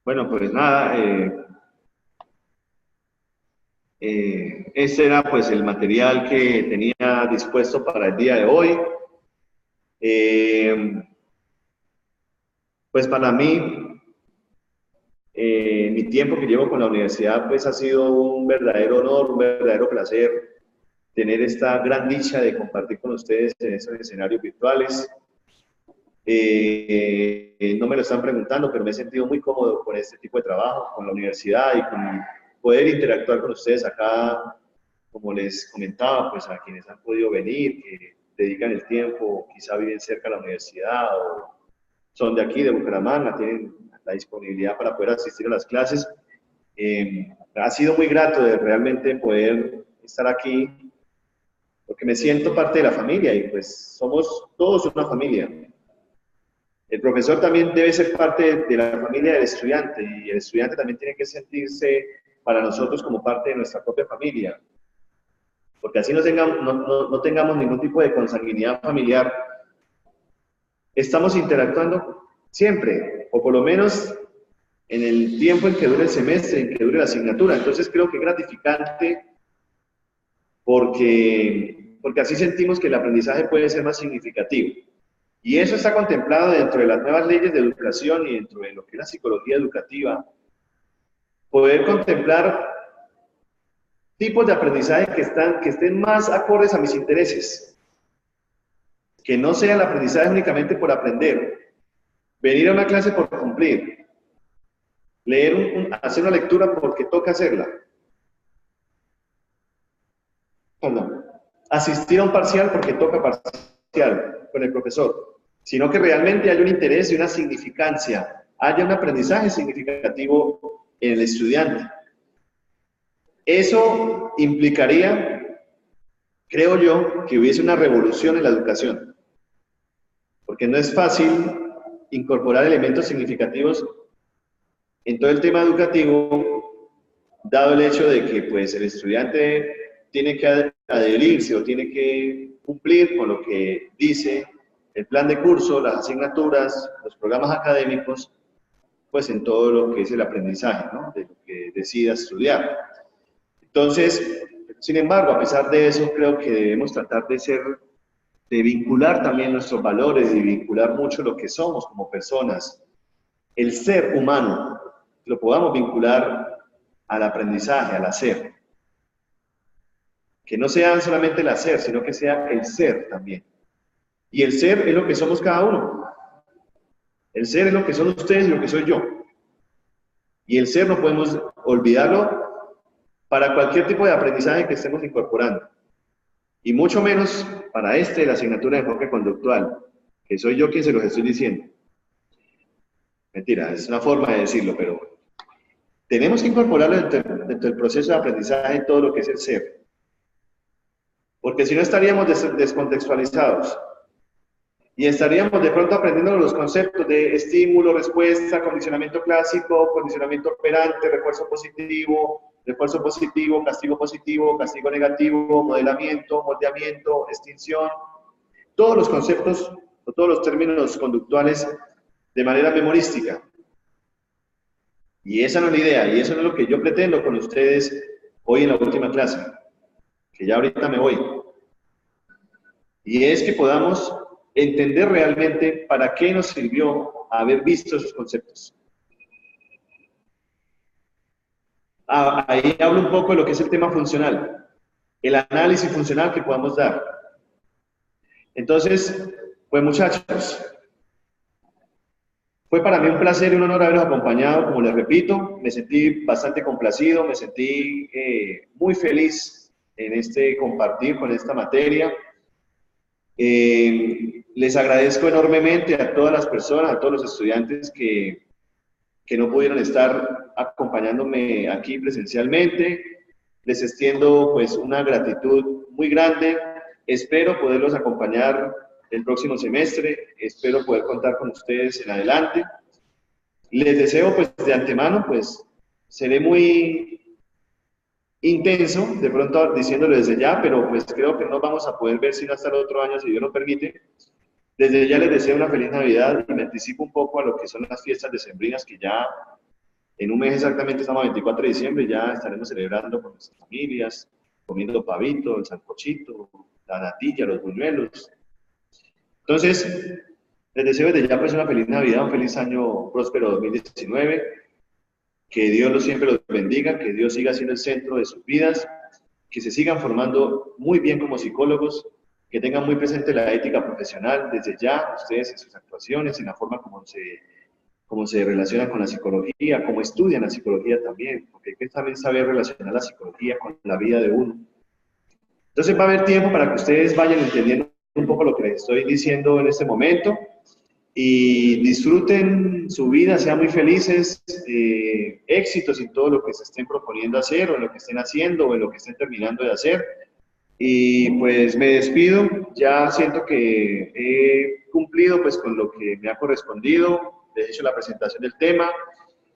Bueno, pues nada, este era pues el material que tenía dispuesto para el día de hoy. Pues para mí, mi tiempo que llevo con la universidad pues ha sido un verdadero honor, un verdadero placer tener esta gran dicha de compartir con ustedes en estos escenarios virtuales. No me lo están preguntando, pero me he sentido muy cómodo con este tipo de trabajo, con la universidad y con poder interactuar con ustedes acá, como les comentaba, pues a quienes han podido venir, que dedican el tiempo, quizá viven cerca de la universidad o son de aquí, de Bucaramanga, tienen la disponibilidad para poder asistir a las clases. Ha sido muy grato de realmente poder estar aquí, porque me siento parte de la familia y pues somos todos una familia. El profesor también debe ser parte de la familia del estudiante y el estudiante también tiene que sentirse para nosotros como parte de nuestra propia familia. Porque así no tengamos ningún tipo de consanguinidad familiar, estamos interactuando siempre, o por lo menos en el tiempo en que dure el semestre, en que dure la asignatura. Entonces creo que es gratificante porque así sentimos que el aprendizaje puede ser más significativo. Y eso está contemplado dentro de las nuevas leyes de educación y dentro de lo que es la psicología educativa. Poder contemplar tipos de aprendizaje que estén más acordes a mis intereses. Que no sea el aprendizaje únicamente por aprender. Venir a una clase por cumplir. Hacer una lectura porque toca hacerla. O no. Asistir a un parcial porque toca parcial con el profesor. Sino que realmente haya un interés y una significancia, haya un aprendizaje significativo en el estudiante. Eso implicaría, creo yo, que hubiese una revolución en la educación, porque no es fácil incorporar elementos significativos en todo el tema educativo, dado el hecho de que pues, el estudiante tiene que adherirse o tiene que cumplir con lo que dice el plan de curso, las asignaturas, los programas académicos, pues en todo lo que es el aprendizaje, ¿no? De lo que decida estudiar. Entonces, sin embargo, a pesar de eso, creo que debemos tratar de vincular también nuestros valores, de vincular mucho lo que somos como personas, el ser humano, lo podamos vincular al aprendizaje, al hacer. Que no sea solamente el hacer, sino que sea el ser también. Y el ser es lo que somos cada uno. El ser es lo que son ustedes y lo que soy yo. Y el ser no podemos olvidarlo para cualquier tipo de aprendizaje que estemos incorporando. Y mucho menos para la asignatura de enfoque conductual, que soy yo quien se los estoy diciendo. Mentira, es una forma de decirlo, pero tenemos que incorporarlo dentro del proceso de aprendizaje en todo lo que es el ser. Porque si no estaríamos descontextualizados. Y estaríamos de pronto aprendiendo los conceptos de estímulo, respuesta, condicionamiento clásico, condicionamiento operante, refuerzo positivo, castigo negativo, modelamiento, moldeamiento, extinción. Todos los conceptos o todos los términos conductuales de manera memorística. Y esa no es la idea, y eso no es lo que yo pretendo con ustedes hoy en la última clase, que ya ahorita me voy. Y es que podamos entender realmente para qué nos sirvió haber visto esos conceptos. Ahí hablo un poco de lo que es el tema funcional, el análisis funcional que podamos dar. Entonces, pues muchachos, Fue para mí un placer y un honor haberlos acompañado, como les repito, me sentí bastante complacido, me sentí muy feliz en este compartir con esta materia. Les agradezco enormemente a todas las personas, a todos los estudiantes que no pudieron estar acompañándome aquí presencialmente. Les extiendo pues una gratitud muy grande. Espero poderlos acompañar el próximo semestre. Espero poder contar con ustedes en adelante. Les deseo pues de antemano, pues seré muy intenso, de pronto diciéndolo desde ya, pero pues creo que no vamos a poder ver sino hasta el otro año, si Dios lo permite. Desde ya les deseo una feliz Navidad y me anticipo un poco a lo que son las fiestas decembrinas, que ya en un mes exactamente, estamos a 24 de diciembre, ya estaremos celebrando con nuestras familias, comiendo pavito, el sancochito, la natilla, los buñuelos. Entonces, les deseo desde ya pues una feliz Navidad, un feliz año próspero 2019, que Dios siempre los bendiga, que Dios siga siendo el centro de sus vidas, que se sigan formando muy bien como psicólogos, que tengan muy presente la ética profesional desde ya, ustedes en sus actuaciones, en la forma como se relacionan con la psicología, cómo estudian la psicología también, porque hay que también saber relacionar la psicología con la vida de uno. Entonces va a haber tiempo para que ustedes vayan entendiendo un poco lo que les estoy diciendo en este momento y disfruten su vida, sean muy felices, éxitos en todo lo que se estén proponiendo hacer o en lo que estén haciendo o en lo que estén terminando de hacer. Y pues me despido, ya siento que he cumplido pues con lo que me ha correspondido, les he hecho la presentación del tema,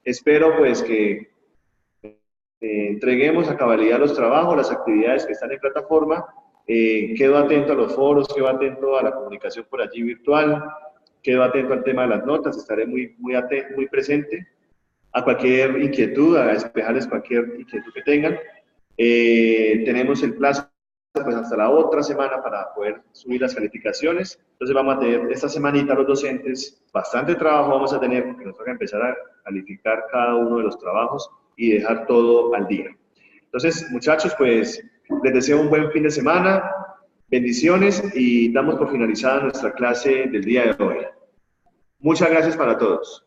espero pues que entreguemos a cabalidad los trabajos, las actividades que están en plataforma, quedo atento a los foros, quedo atento a la comunicación por allí virtual, quedo atento al tema de las notas, estaré muy presente a cualquier inquietud, a despejarles cualquier inquietud que tengan. Tenemos el plazo pues hasta la otra semana para poder subir las calificaciones. Entonces vamos a tener esta semanita los docentes bastante trabajo vamos a tener porque nos toca empezar a calificar cada uno de los trabajos y dejar todo al día. Entonces, muchachos, pues les deseo un buen fin de semana, bendiciones y damos por finalizada nuestra clase del día de hoy. Muchas gracias para todos.